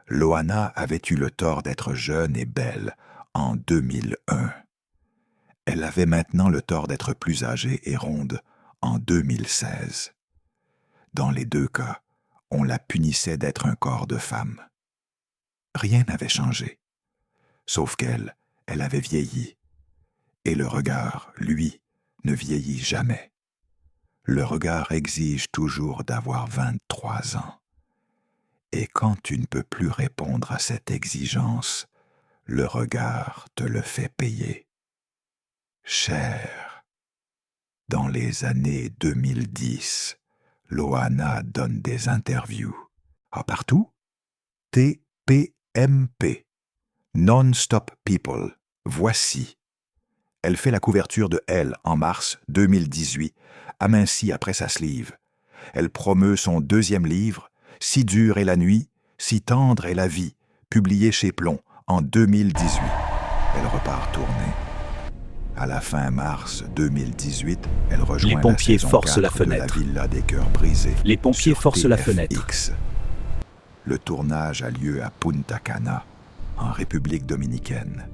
Loana avait eu le tort d'être jeune et belle en 2001. Elle avait maintenant le tort d'être plus âgée et ronde en 2016. Dans les deux cas, on la punissait d'être un corps de femme. Rien n'avait changé. Sauf qu'elle, elle avait vieilli. Et le regard, lui, ne vieillit jamais. Le regard exige toujours d'avoir 23 ans. Et quand tu ne peux plus répondre à cette exigence, le regard te le fait payer. Cher. Dans les années 2010, Loana donne des interviews. Ah, partout? TPMP. Non-Stop People. Voici. Elle fait la couverture de Elle en mars 2018, amincie après sa sleeve. Elle promeut son deuxième livre, Si dure est la nuit, si tendre est la vie, publié chez Plomb en 2018. Elle repart tourner. À la fin mars 2018, elle rejoint Les pompiers la saison forcent 4 la de fenêtre. la Villa des Cœurs Brisés. Les pompiers sur forcent la TFX. fenêtre. Le tournage a lieu à Punta Cana, en République dominicaine.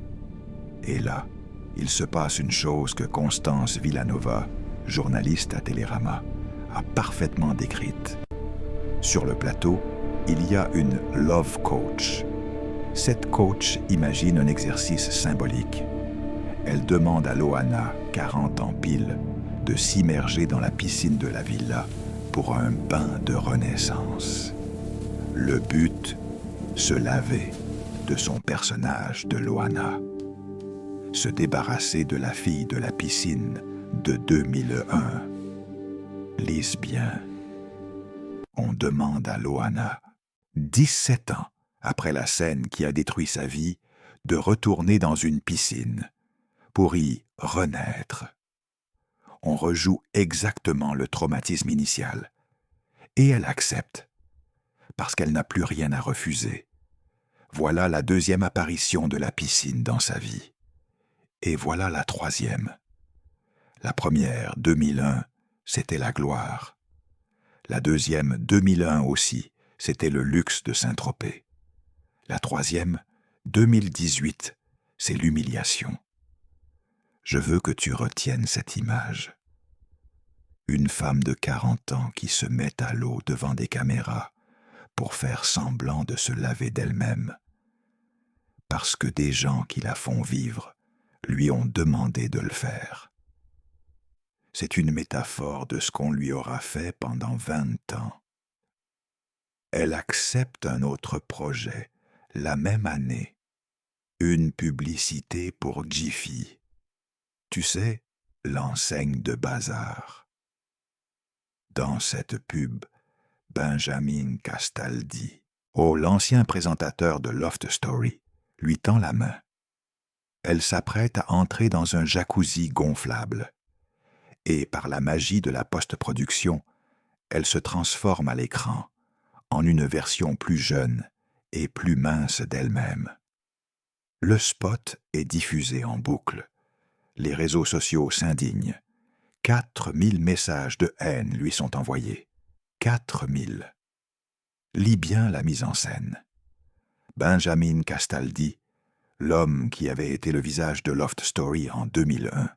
Et là, il se passe une chose que Constance Villanova, journaliste à Télérama, a parfaitement décrite. Sur le plateau, il y a une love coach. Cette coach imagine un exercice symbolique. Elle demande à Loana, 40 ans pile, de s'immerger dans la piscine de la villa pour un bain de renaissance. Le but, se laver de son personnage de Loana. Se débarrasser de la fille de la piscine de 2001. Lise bien. On demande à Loana, 17 ans après la scène qui a détruit sa vie, de retourner dans une piscine pour y renaître. On rejoue exactement le traumatisme initial. Et elle accepte, parce qu'elle n'a plus rien à refuser. Voilà la deuxième apparition de la piscine dans sa vie. Et voilà la troisième. La première, 2001, c'était la gloire. La deuxième, 2001 aussi, c'était le luxe de Saint-Tropez. La troisième, 2018, c'est l'humiliation. Je veux que tu retiennes cette image. Une femme de 40 ans qui se met à l'eau devant des caméras pour faire semblant de se laver d'elle-même, parce que des gens qui la font vivre lui ont demandé de le faire. C'est une métaphore de ce qu'on lui aura fait pendant 20 ans. Elle accepte un autre projet, la même année, une publicité pour Jiffy. Tu sais, l'enseigne de bazar. Dans cette pub, Benjamin Castaldi, l'ancien présentateur de Loft Story, lui tend la main. Elle s'apprête à entrer dans un jacuzzi gonflable. Et par la magie de la post-production, elle se transforme à l'écran en une version plus jeune et plus mince d'elle-même. Le spot est diffusé en boucle. Les réseaux sociaux s'indignent. 4000 messages de haine lui sont envoyés. 4000. Lis bien la mise en scène. Benjamin Castaldi, l'homme qui avait été le visage de Loft Story en 2001,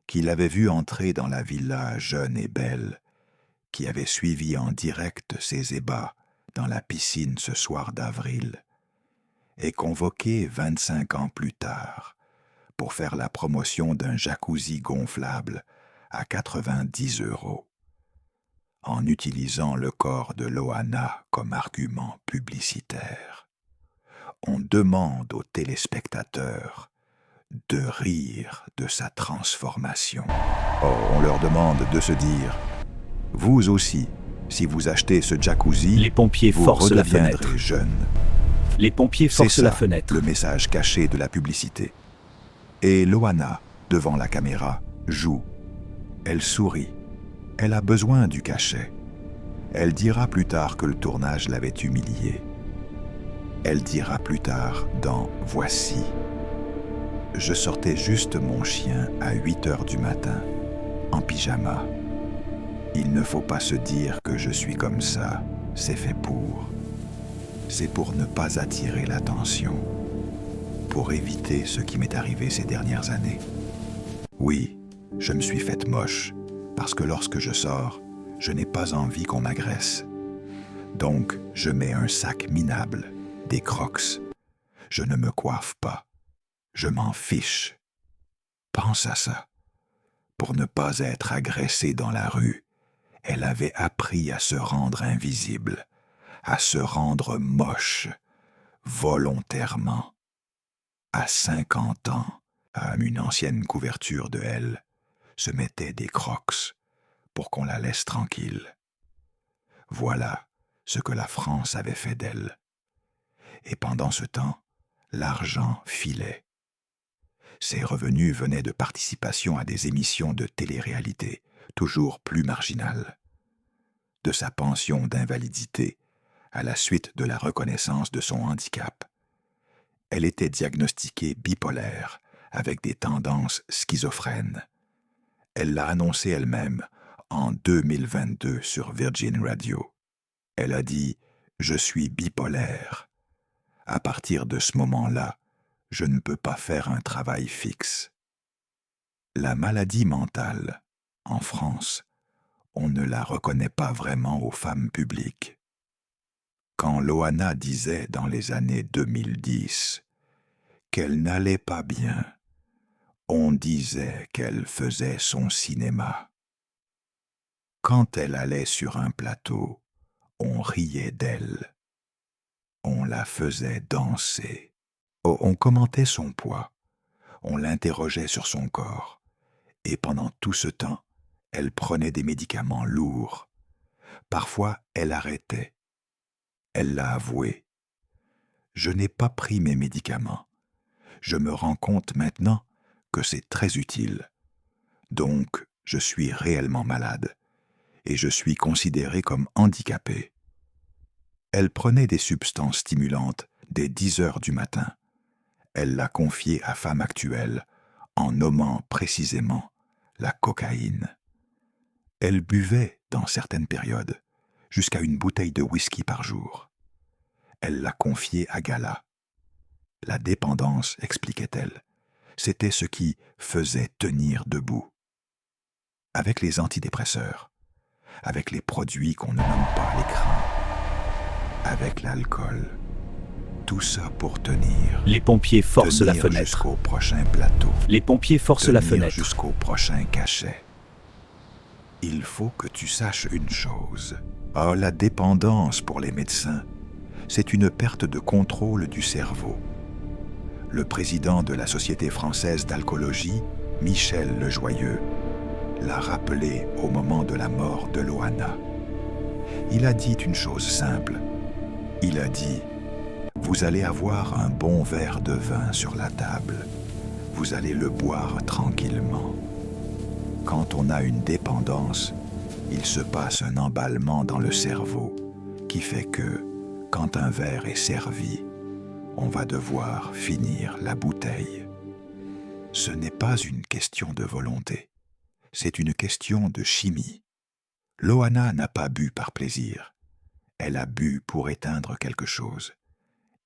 qui l'avait vu entrer dans la villa jeune et belle, qui avait suivi en direct ses ébats dans la piscine ce soir d'avril, est convoqué 25 ans plus tard pour faire la promotion d'un jacuzzi gonflable à 90 €, en utilisant le corps de Loana comme argument publicitaire. On demande aux téléspectateurs de rire de sa transformation. On leur demande de se dire « Vous aussi, si vous achetez ce jacuzzi, les pompiers vous forcent la fenêtre. redeviendrez jeune. » Les pompiers forcent la fenêtre. Le message caché de la publicité. Et Loana, devant la caméra, joue. Elle sourit. Elle a besoin du cachet. Elle dira plus tard que le tournage l'avait humiliée. Elle dira plus tard dans « Voici ». Je sortais juste mon chien à 8 heures du matin, en pyjama. Il ne faut pas se dire que je suis comme ça, c'est fait pour. C'est pour ne pas attirer l'attention, pour éviter ce qui m'est arrivé ces dernières années. Oui, je me suis faite moche, parce que lorsque je sors, je n'ai pas envie qu'on m'agresse. Donc, je mets un sac minable, des Crocs. Je ne me coiffe pas. Je m'en fiche. Pense à ça. Pour ne pas être agressée dans la rue, elle avait appris à se rendre invisible, à se rendre moche, volontairement. À 50 ans, une ancienne couverture de Elle se mettait des Crocs pour qu'on la laisse tranquille. Voilà ce que la France avait fait d'elle. Et pendant ce temps, l'argent filait. Ses revenus venaient de participation à des émissions de télé-réalité, toujours plus marginales. De sa pension d'invalidité à la suite de la reconnaissance de son handicap. Elle était diagnostiquée bipolaire, avec des tendances schizophrènes. Elle l'a annoncé elle-même en 2022 sur Virgin Radio. Elle a dit « Je suis bipolaire ». À partir de ce moment-là, je ne peux pas faire un travail fixe. La maladie mentale, en France, on ne la reconnaît pas vraiment aux femmes publiques. Quand Loana disait dans les années 2010 qu'elle n'allait pas bien, on disait qu'elle faisait son cinéma. Quand elle allait sur un plateau, on riait d'elle. On la faisait danser. On commentait son poids. On l'interrogeait sur son corps. Et pendant tout ce temps, elle prenait des médicaments lourds. Parfois, elle arrêtait. Elle l'a avoué. Je n'ai pas pris mes médicaments. Je me rends compte maintenant que c'est très utile. Donc, je suis réellement malade et je suis considérée comme handicapée. Elle prenait des substances stimulantes dès 10 heures du matin. Elle l'a confié à Femme Actuelle en nommant précisément la cocaïne. Elle buvait, dans certaines périodes, jusqu'à une bouteille de whisky par jour. Elle l'a confié à Gala. La dépendance, expliquait-elle, c'était ce qui faisait tenir debout. Avec les antidépresseurs, avec les produits qu'on ne nomme pas à l'écran, avec l'alcool. Tout ça pour tenir. Les pompiers forcent la Tenir fenêtre. jusqu'au prochain plateau. Les pompiers forcent la Tenir fenêtre. jusqu'au prochain cachet. Il faut que tu saches une chose. Ah, la dépendance pour les médecins, c'est une perte de contrôle du cerveau. Le président de la Société française d'alcoolologie, Michel Lejoyeux, l'a rappelé au moment de la mort de Loana. Il a dit une chose simple. Il a dit « Vous allez avoir un bon verre de vin sur la table. Vous allez le boire tranquillement. » Quand on a une dépendance, il se passe un emballement dans le cerveau qui fait que, quand un verre est servi, on va devoir finir la bouteille. Ce n'est pas une question de volonté, c'est une question de chimie. Loana n'a pas bu par plaisir, elle a bu pour éteindre quelque chose.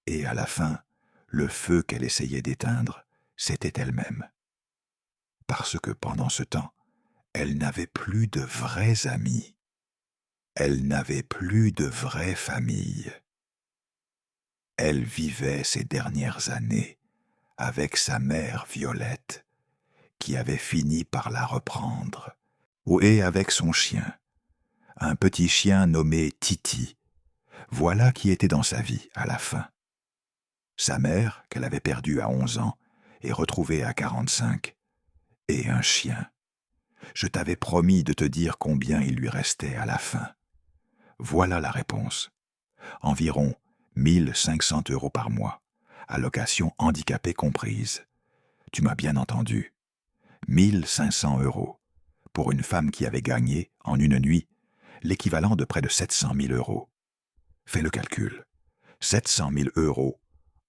Et à la fin, le feu qu'elle essayait d'éteindre, c'était elle-même. Parce que pendant ce temps, elle n'avait plus de vrais amis. Elle n'avait plus de vraie famille. Elle vivait ces dernières années avec sa mère Violette, qui avait fini par la reprendre, et avec son chien, un petit chien nommé Titi. Voilà qui était dans sa vie à la fin. Sa mère, qu'elle avait perdue à 11 ans et retrouvée à 45, et un chien. Je t'avais promis de te dire combien il lui restait à la fin. Voilà la réponse. Environ 1 500 € par mois, allocation handicapée comprise. Tu m'as bien entendu. 1 500 € pour une femme qui avait gagné, en une nuit, l'équivalent de près de 700 000 €. Fais le calcul. 700 000 €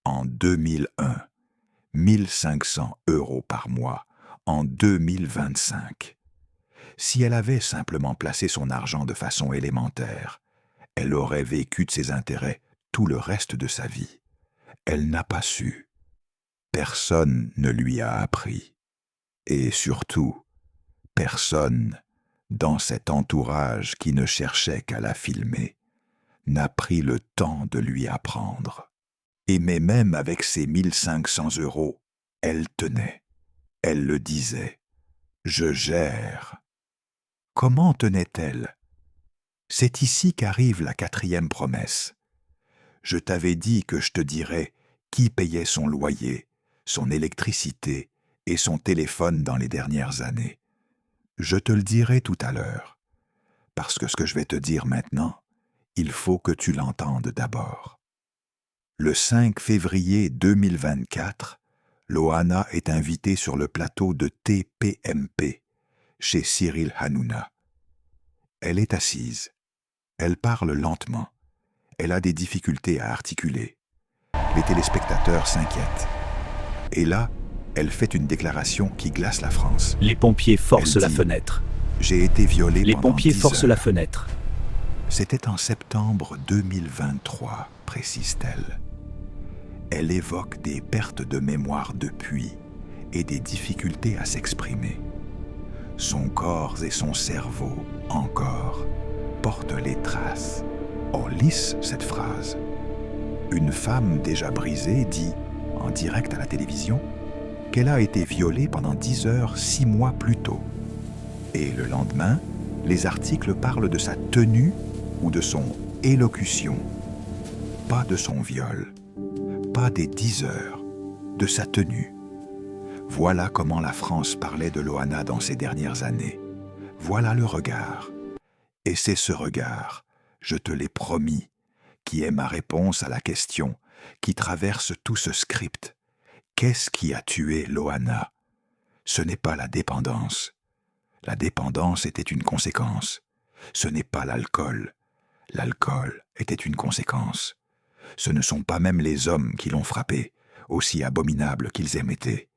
en 2001. 1 500 € par mois en 2025. Si elle avait simplement placé son argent de façon élémentaire, elle aurait vécu de ses intérêts tout le reste de sa vie. Elle n'a pas su. Personne ne lui a appris. Et surtout, personne, dans cet entourage qui ne cherchait qu'à la filmer, n'a pris le temps de lui apprendre. Et mais même avec ses 1 500 €, elle tenait. Elle le disait. « Je gère ». Comment tenait-elle? C'est ici qu'arrive la 4e promesse. Je t'avais dit que je te dirais qui payait son loyer, son électricité et son téléphone dans les dernières années. Je te le dirai tout à l'heure, parce que ce que je vais te dire maintenant, il faut que tu l'entendes d'abord. Le 5 février 2024, Loana est invitée sur le plateau de TPMP, chez Cyril Hanouna. Elle est assise. Elle parle lentement. Elle a des difficultés à articuler. Les téléspectateurs s'inquiètent. Et là, elle fait une déclaration qui glace la France. Les pompiers forcent Elle la dit, fenêtre. J'ai été violée Les pendant pompiers 10 forcent heures. la fenêtre. C'était en septembre 2023, précise-t-elle. Elle évoque des pertes de mémoire depuis et des difficultés à s'exprimer. Son corps et son cerveau, encore, portent les traces. On lisse cette phrase. Une femme déjà brisée dit, en direct à la télévision, qu'elle a été violée pendant 10 heures 6 mois plus tôt. Et le lendemain, les articles parlent de sa tenue ou de son élocution. Pas de son viol, pas des 10 heures, de sa tenue. Voilà comment la France parlait de Loana dans ces dernières années. Voilà le regard. Et c'est ce regard, je te l'ai promis, qui est ma réponse à la question qui traverse tout ce script. Qu'est-ce qui a tué Loana? Ce n'est pas la dépendance. La dépendance était une conséquence. Ce n'est pas l'alcool. L'alcool était une conséquence. Ce ne sont pas même les hommes qui l'ont frappé, aussi abominables qu'ils aient été.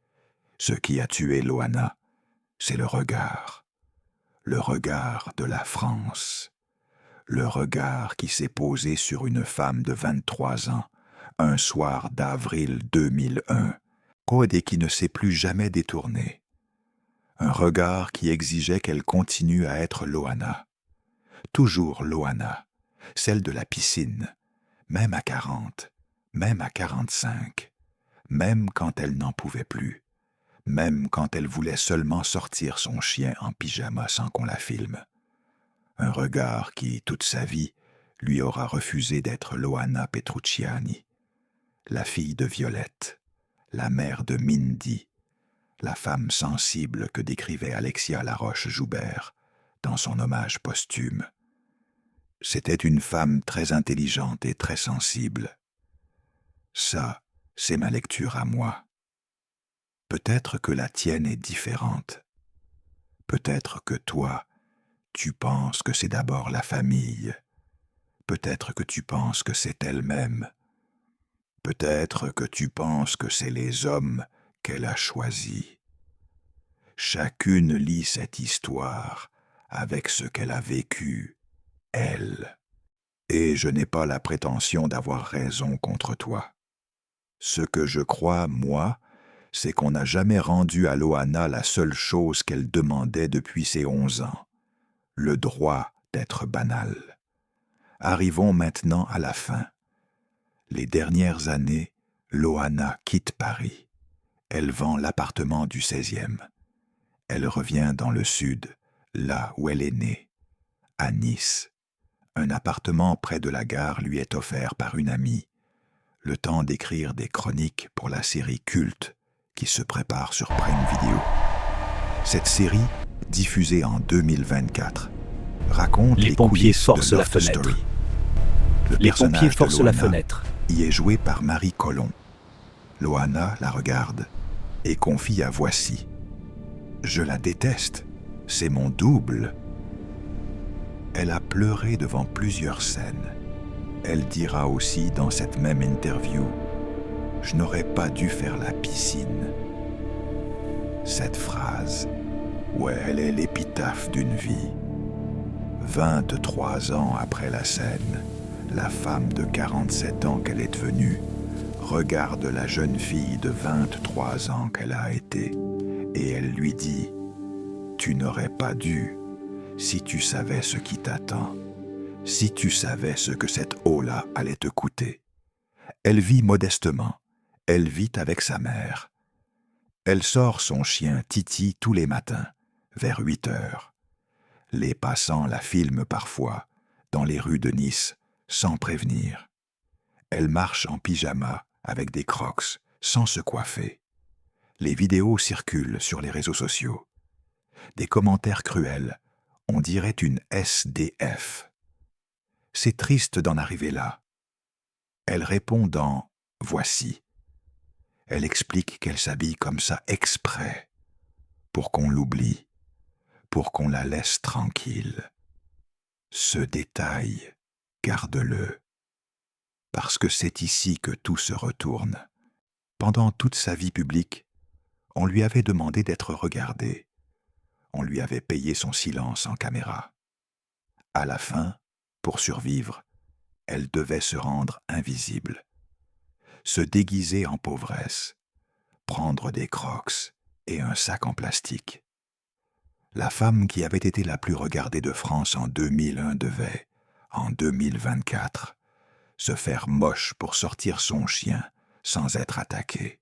Ce qui a tué Loana, c'est le regard. Le regard de la France. Le regard qui s'est posé sur une femme de 23 ans, un soir d'avril 2001, et qui ne s'est plus jamais détourné. Un regard qui exigeait qu'elle continue à être Loana. Toujours Loana, celle de la piscine, même à 40, même à 45, même quand elle n'en pouvait plus, même quand elle voulait seulement sortir son chien en pyjama sans qu'on la filme. Un regard qui, toute sa vie, lui aura refusé d'être Loana Petrucciani, la fille de Violette, la mère de Mindy, la femme sensible que décrivait Alexia Laroche-Joubert dans son hommage posthume. C'était une femme très intelligente et très sensible. Ça, c'est ma lecture à moi. Peut-être que la tienne est différente. Peut-être que toi, tu penses que c'est d'abord la famille. Peut-être que tu penses que c'est elle-même. Peut-être que tu penses que c'est les hommes qu'elle a choisis. Chacune lit cette histoire avec ce qu'elle a vécu, elle. Et je n'ai pas la prétention d'avoir raison contre toi. Ce que je crois, moi, c'est qu'on n'a jamais rendu à Loana la seule chose qu'elle demandait depuis ses 11 ans, le droit d'être banale. Arrivons maintenant à la fin. Les dernières années, Loana quitte Paris. Elle vend l'appartement du 16e. Elle revient dans le sud, là où elle est née, à Nice. Un appartement près de la gare lui est offert par une amie, le temps d'écrire des chroniques pour la série culte qui se prépare sur Prime Video. Cette série, diffusée en 2024, raconte les pompiers coulisses forcent de la Love fenêtre. Story. Le Les personnage pompiers de forcent la Loana fenêtre. y est joué par Marie Colomb. Loana la regarde et confie à Voici. « Je la déteste, c'est mon double. » Elle a pleuré devant plusieurs scènes. Elle dira aussi dans cette même interview « Je n'aurais pas dû faire la piscine. » Cette phrase, ouais, elle est l'épitaphe d'une vie. 23 ans après la scène, la femme de 47 ans qu'elle est devenue regarde la jeune fille de 23 ans qu'elle a été et elle lui dit « Tu n'aurais pas dû, si tu savais ce qui t'attend, si tu savais ce que cette eau-là allait te coûter. » Elle vit modestement, elle vit avec sa mère. Elle sort son chien Titi tous les matins, vers 8 heures. Les passants la filment parfois, dans les rues de Nice, sans prévenir. Elle marche en pyjama, avec des crocs, sans se coiffer. Les vidéos circulent sur les réseaux sociaux. Des commentaires cruels, on dirait une SDF. C'est triste d'en arriver là. Elle répond dans « Voici ». Elle explique qu'elle s'habille comme ça exprès, pour qu'on l'oublie, pour qu'on la laisse tranquille. Ce détail, garde-le, parce que c'est ici que tout se retourne. Pendant toute sa vie publique, on lui avait demandé d'être regardée. On lui avait payé son silence en caméra. À la fin, pour survivre, elle devait se rendre invisible, se déguiser en pauvresse, prendre des crocs et un sac en plastique. La femme qui avait été la plus regardée de France en 2001 devait, en 2024, se faire moche pour sortir son chien sans être attaquée.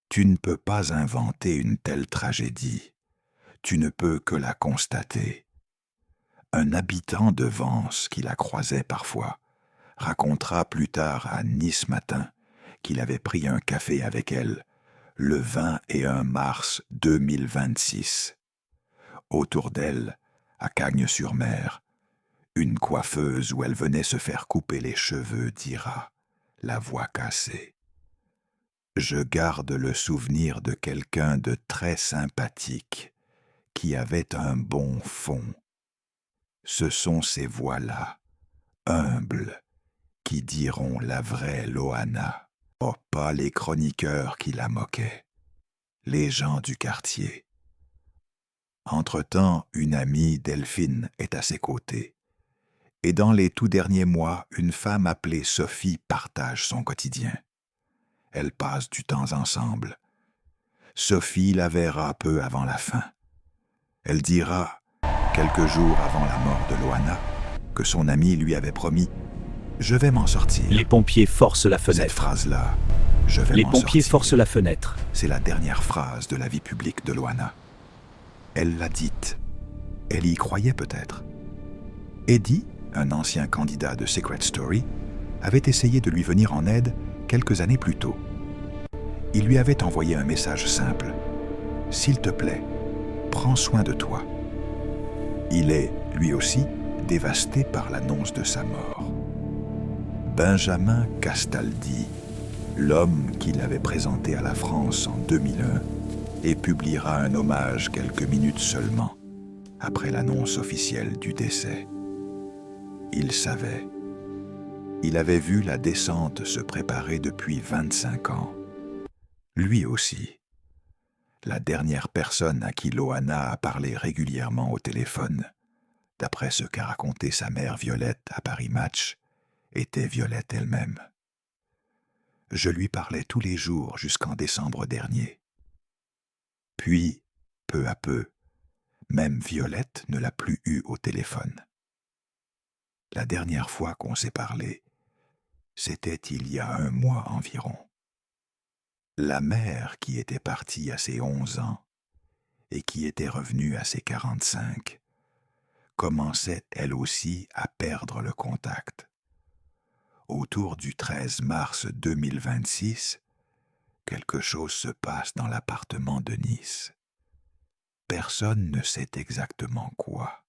Tu ne peux pas inventer une telle tragédie. Tu ne peux que la constater. Un habitant de Vence qui la croisait parfois racontera plus tard à Nice Matin qu'il avait pris un café avec elle le 21 mars 2026. Autour d'elle, à Cagnes-sur-Mer, une coiffeuse où elle venait se faire couper les cheveux dira, la voix cassée. Je garde le souvenir de quelqu'un de très sympathique, qui avait un bon fond. Ce sont ces voix-là, humbles, qui diront la vraie Loana. Oh, pas les chroniqueurs qui la moquaient, les gens du quartier. Entre-temps, une amie, Delphine, est à ses côtés. Et dans les tout derniers mois, une femme appelée Sophie partage son quotidien. Elles passent du temps ensemble. Sophie la verra peu avant la fin. Elle dira, quelques jours avant la mort de Loana, que son amie lui avait promis Je vais m'en sortir. Les pompiers forcent la Cette fenêtre. phrase-là, je vais Les m'en pompiers sortir. forcent la fenêtre. C'est la dernière phrase de la vie publique de Loana. Elle l'a dite. Elle y croyait peut-être. Eddie, un ancien candidat de Secret Story, avait essayé de lui venir en aide quelques années plus tôt. Il lui avait envoyé un message simple. « S'il te plaît, prends soin de toi. » Il est, lui aussi, dévasté par l'annonce de sa mort. Benjamin Castaldi, l'homme qui l'avait présenté à la France en 2001, et publiera un hommage quelques minutes seulement après l'annonce officielle du décès. Il savait. Il avait vu la descente se préparer depuis 25 ans. Lui aussi. La dernière personne à qui Loana a parlé régulièrement au téléphone, d'après ce qu'a raconté sa mère Violette à Paris Match, était Violette elle-même. Je lui parlais tous les jours jusqu'en décembre dernier. Puis, peu à peu, même Violette ne l'a plus eu au téléphone. La dernière fois qu'on s'est parlé, c'était il y a 1 mois environ. La mère qui était partie à ses 11 ans et qui était revenue à ses 45 commençait elle aussi à perdre le contact. Autour du 13 mars 2026, quelque chose se passe dans l'appartement de Nice. Personne ne sait exactement quoi.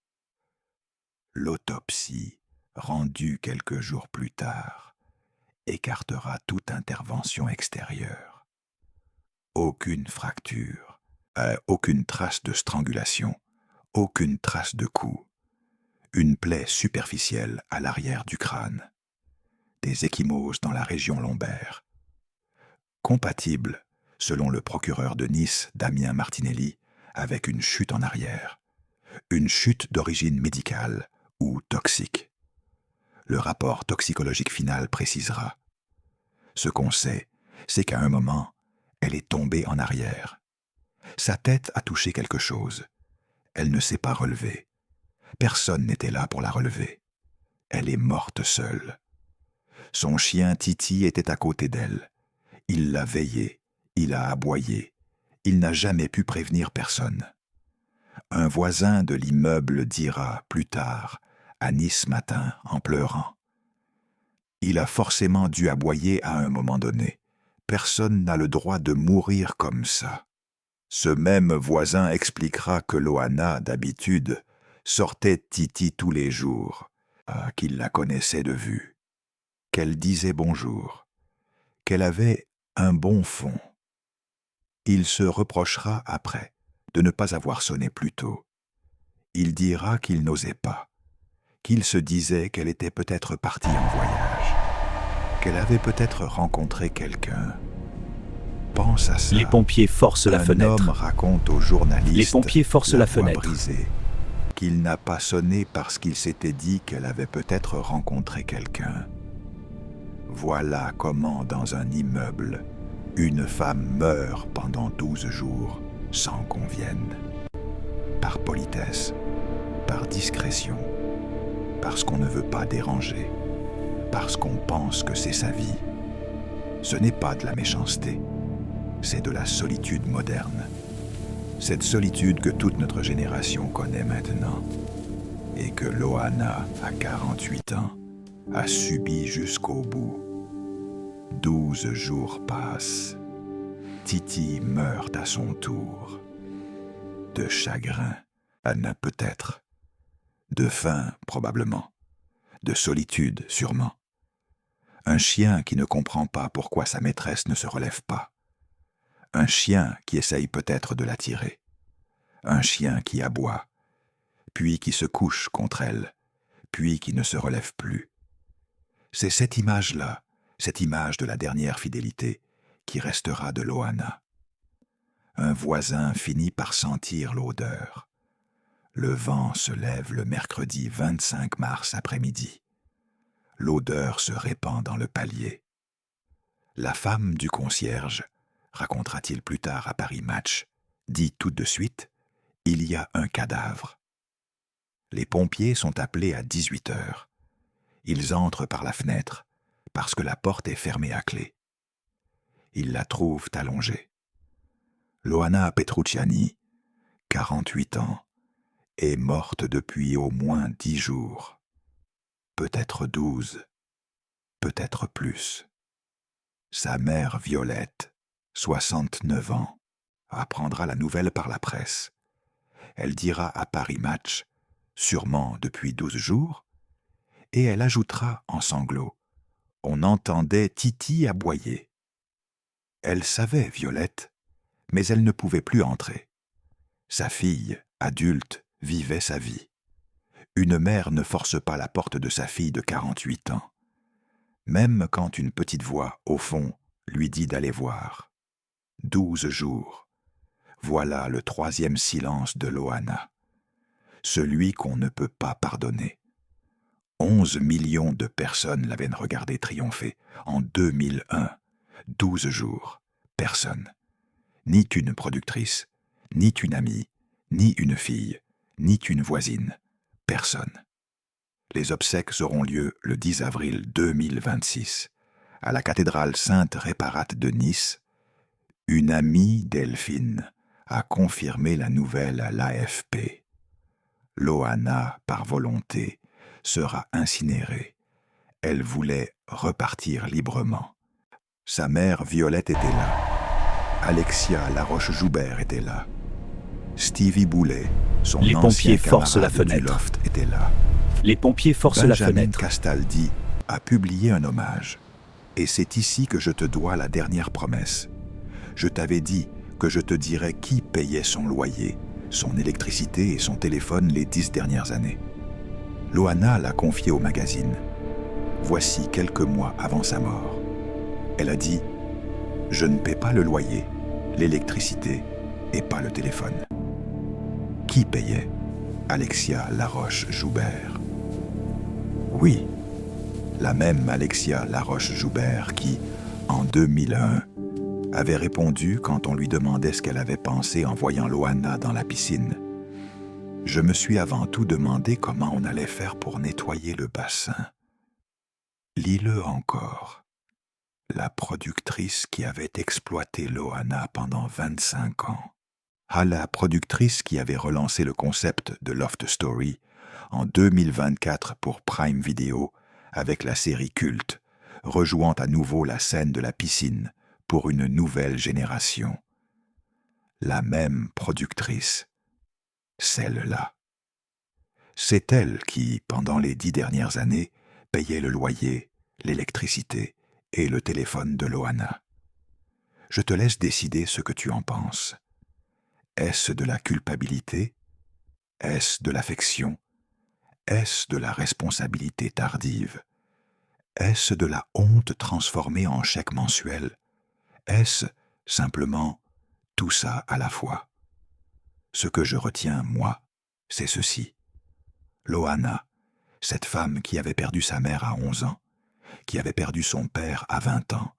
L'autopsie, rendue quelques jours plus tard, écartera toute intervention extérieure. Aucune fracture, aucune trace de strangulation, aucune trace de coup. Une plaie superficielle à l'arrière du crâne. Des ecchymoses dans la région lombaire. Compatible, selon le procureur de Nice, Damien Martinelli, avec une chute en arrière. Une chute d'origine médicale ou toxique. Le rapport toxicologique final précisera. Ce qu'on sait, c'est qu'à un moment, elle est tombée en arrière. Sa tête a touché quelque chose. Elle ne s'est pas relevée. Personne n'était là pour la relever. Elle est morte seule. Son chien Titi était à côté d'elle. Il l'a veillée, il a aboyé. Il n'a jamais pu prévenir personne. Un voisin de l'immeuble dira plus tard, à Nice matin, en pleurant. Il a forcément dû aboyer à un moment donné. Personne n'a le droit de mourir comme ça. Ce même voisin expliquera que Loana, d'habitude, sortait Titi tous les jours, qu'il la connaissait de vue, qu'elle disait bonjour, qu'elle avait un bon fond. Il se reprochera après de ne pas avoir sonné plus tôt. Il dira qu'il n'osait pas, qu'il se disait qu'elle était peut-être partie en voyage, qu'elle avait peut-être rencontré quelqu'un. Pense à ça. Les pompiers forcent la Un fenêtre. homme raconte aux journalistes Les pompiers forcent la voix fenêtre. brisée, qu'il n'a pas sonné parce qu'il s'était dit qu'elle avait peut-être rencontré quelqu'un. Voilà comment, dans un immeuble, une femme meurt pendant 12 jours sans qu'on vienne. Par politesse, par discrétion, parce qu'on ne veut pas déranger, parce qu'on pense que c'est sa vie. Ce n'est pas de la méchanceté, c'est de la solitude moderne. Cette solitude que toute notre génération connaît maintenant, et que Loana, à 48 ans, a subi jusqu'au bout. 12 jours passent. Titi meurt à son tour. De chagrin, peut-être. De faim, probablement. De solitude, sûrement. Un chien qui ne comprend pas pourquoi sa maîtresse ne se relève pas. Un chien qui essaye peut-être de l'attirer. Un chien qui aboie, puis qui se couche contre elle, puis qui ne se relève plus. C'est cette image-là, cette image de la dernière fidélité, qui restera de Loana. Un voisin finit par sentir l'odeur. Le vent se lève le mercredi 25 mars après-midi. L'odeur se répand dans le palier. La femme du concierge, racontera-t-il plus tard à Paris Match, dit tout de suite, il y a un cadavre. Les pompiers sont appelés à 18 heures. Ils entrent par la fenêtre, parce que la porte est fermée à clé. Ils la trouvent allongée. Loana Petrucciani, 48 ans, est morte depuis au moins 10 jours. Peut-être 12, peut-être plus. Sa mère Violette, 69 ans, apprendra la nouvelle par la presse. Elle dira à Paris Match, sûrement depuis 12 jours, et elle ajoutera en sanglots, on entendait Titi aboyer. Elle savait Violette, mais elle ne pouvait plus entrer. Sa fille, adulte, vivait sa vie. Une mère ne force pas la porte de sa fille de 48 ans, même quand une petite voix, au fond, lui dit d'aller voir. 12 jours. Voilà le 3e silence de Loana. Celui qu'on ne peut pas pardonner. 11 millions de personnes l'avaient regardé triompher. En 2001, 12 jours. Personne. Ni une productrice, ni une amie, ni une fille, ni une voisine. Personne. Les obsèques auront lieu le 10 avril 2026, à la cathédrale Sainte-Réparate de Nice. Une amie, Delphine, a confirmé la nouvelle à l'AFP. Loana, par volonté, sera incinérée. Elle voulait repartir librement. Sa mère Violette était là. Alexia Laroche-Joubert était là. Stevie Boulet, son Les pompiers ancien forcent la camarade du fenêtre. loft, était là. Les pompiers forcent la Benjamin fenêtre. Castaldi a publié un hommage. Et c'est ici que je te dois la dernière promesse. Je t'avais dit que je te dirais qui payait son loyer, son électricité et son téléphone les 10 dernières années. Loana l'a confié au magazine. Voici quelques mois avant sa mort. Elle a dit « Je ne paie pas le loyer, l'électricité et pas le téléphone. » Qui payait? Alexia Laroche-Joubert. Oui, la même Alexia Laroche-Joubert qui, en 2001, avait répondu quand on lui demandait ce qu'elle avait pensé en voyant Loana dans la piscine. Je me suis avant tout demandé comment on allait faire pour nettoyer le bassin. Lis-le encore. La productrice qui avait exploité Loana pendant 25 ans. À la productrice qui avait relancé le concept de Loft Story en 2024 pour Prime Video avec la série culte, rejouant à nouveau la scène de la piscine pour une nouvelle génération. La même productrice, celle-là. C'est elle qui, pendant les 10 dernières années, payait le loyer, l'électricité et le téléphone de Loana. Je te laisse décider ce que tu en penses. Est-ce de la culpabilité? Est-ce de l'affection? Est-ce de la responsabilité tardive? Est-ce de la honte transformée en chèque mensuel? Est-ce simplement tout ça à la fois? Ce que je retiens, moi, c'est ceci. Loana, cette femme qui avait perdu sa mère à 11 ans, qui avait perdu son père à 20 ans,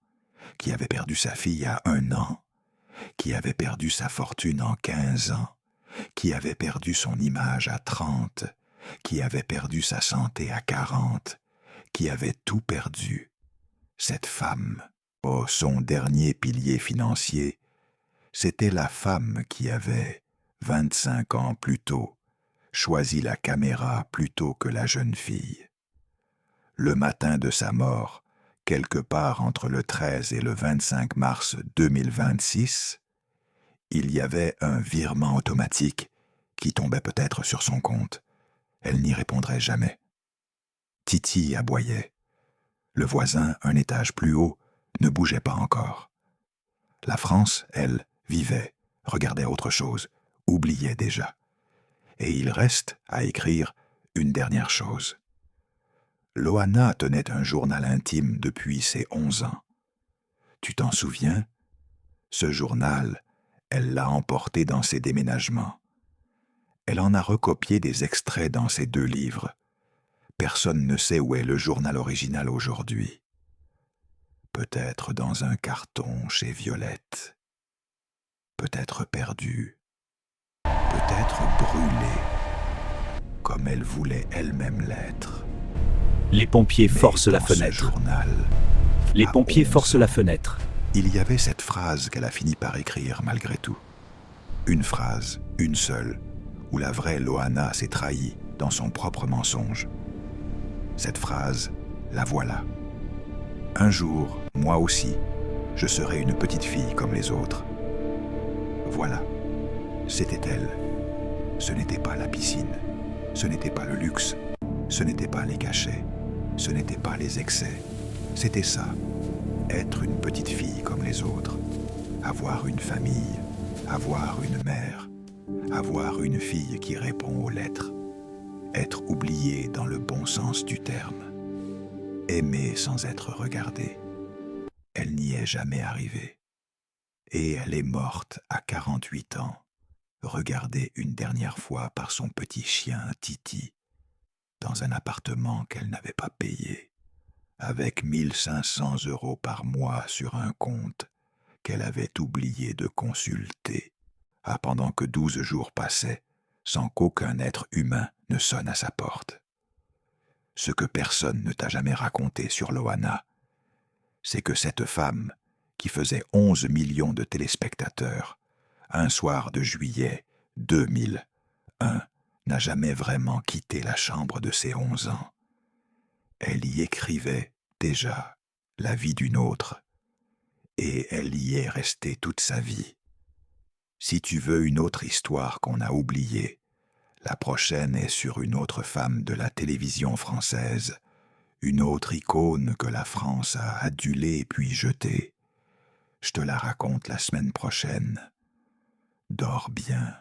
qui avait perdu sa fille à 1 an, qui avait perdu sa fortune en 15 ans, qui avait perdu son image à 30, qui avait perdu sa santé à 40, qui avait tout perdu. Cette femme, son dernier pilier financier, c'était la femme qui avait, 25 ans plus tôt, choisi la caméra plutôt que la jeune fille. Le matin de sa mort, quelque part entre le 13 et le 25 mars 2026, il y avait un virement automatique qui tombait peut-être sur son compte. Elle n'y répondrait jamais. Titi aboyait. Le voisin, un étage plus haut, ne bougeait pas encore. La France, elle, vivait, regardait autre chose, oubliait déjà. Et il reste à écrire une dernière chose. Loana tenait un journal intime depuis ses 11 ans. Tu t'en souviens? Ce journal, elle l'a emporté dans ses déménagements. Elle en a recopié des extraits dans ses 2 livres. Personne ne sait où est le journal original aujourd'hui. Peut-être dans un carton chez Violette. Peut-être perdu. Peut-être brûlé, comme elle voulait elle-même l'être. Les pompiers Mais forcent la dans ce fenêtre. journal, Les à pompiers 11 forcent ans, la fenêtre. il y avait cette phrase qu'elle a fini par écrire malgré tout. Une phrase, une seule, où la vraie Loana s'est trahie dans son propre mensonge. Cette phrase, la voilà. Un jour, moi aussi, je serai une petite fille comme les autres. Voilà, c'était elle. Ce n'était pas la piscine, ce n'était pas le luxe, ce n'était pas les cachets, ce n'était pas les excès. C'était ça, être une petite fille comme les autres, avoir une famille, avoir une mère, avoir une fille qui répond aux lettres, être oubliée dans le bon sens du terme, aimer sans être regardée. Elle n'y est jamais arrivée. Et elle est morte à 48 ans, regardée une dernière fois par son petit chien Titi, dans un appartement qu'elle n'avait pas payé, avec 1500 € par mois sur un compte qu'elle avait oublié de consulter, pendant que 12 jours passaient sans qu'aucun être humain ne sonne à sa porte. Ce que personne ne t'a jamais raconté sur Loana, c'est que cette femme, qui faisait 11 millions de téléspectateurs, un soir de juillet 2001, n'a jamais vraiment quitté la chambre de ses 11 ans. Elle y écrivait déjà la vie d'une autre, et elle y est restée toute sa vie. Si tu veux une autre histoire qu'on a oubliée, la prochaine est sur une autre femme de la télévision française, une autre icône que la France a adulée puis jetée. Je te la raconte la semaine prochaine. Dors bien.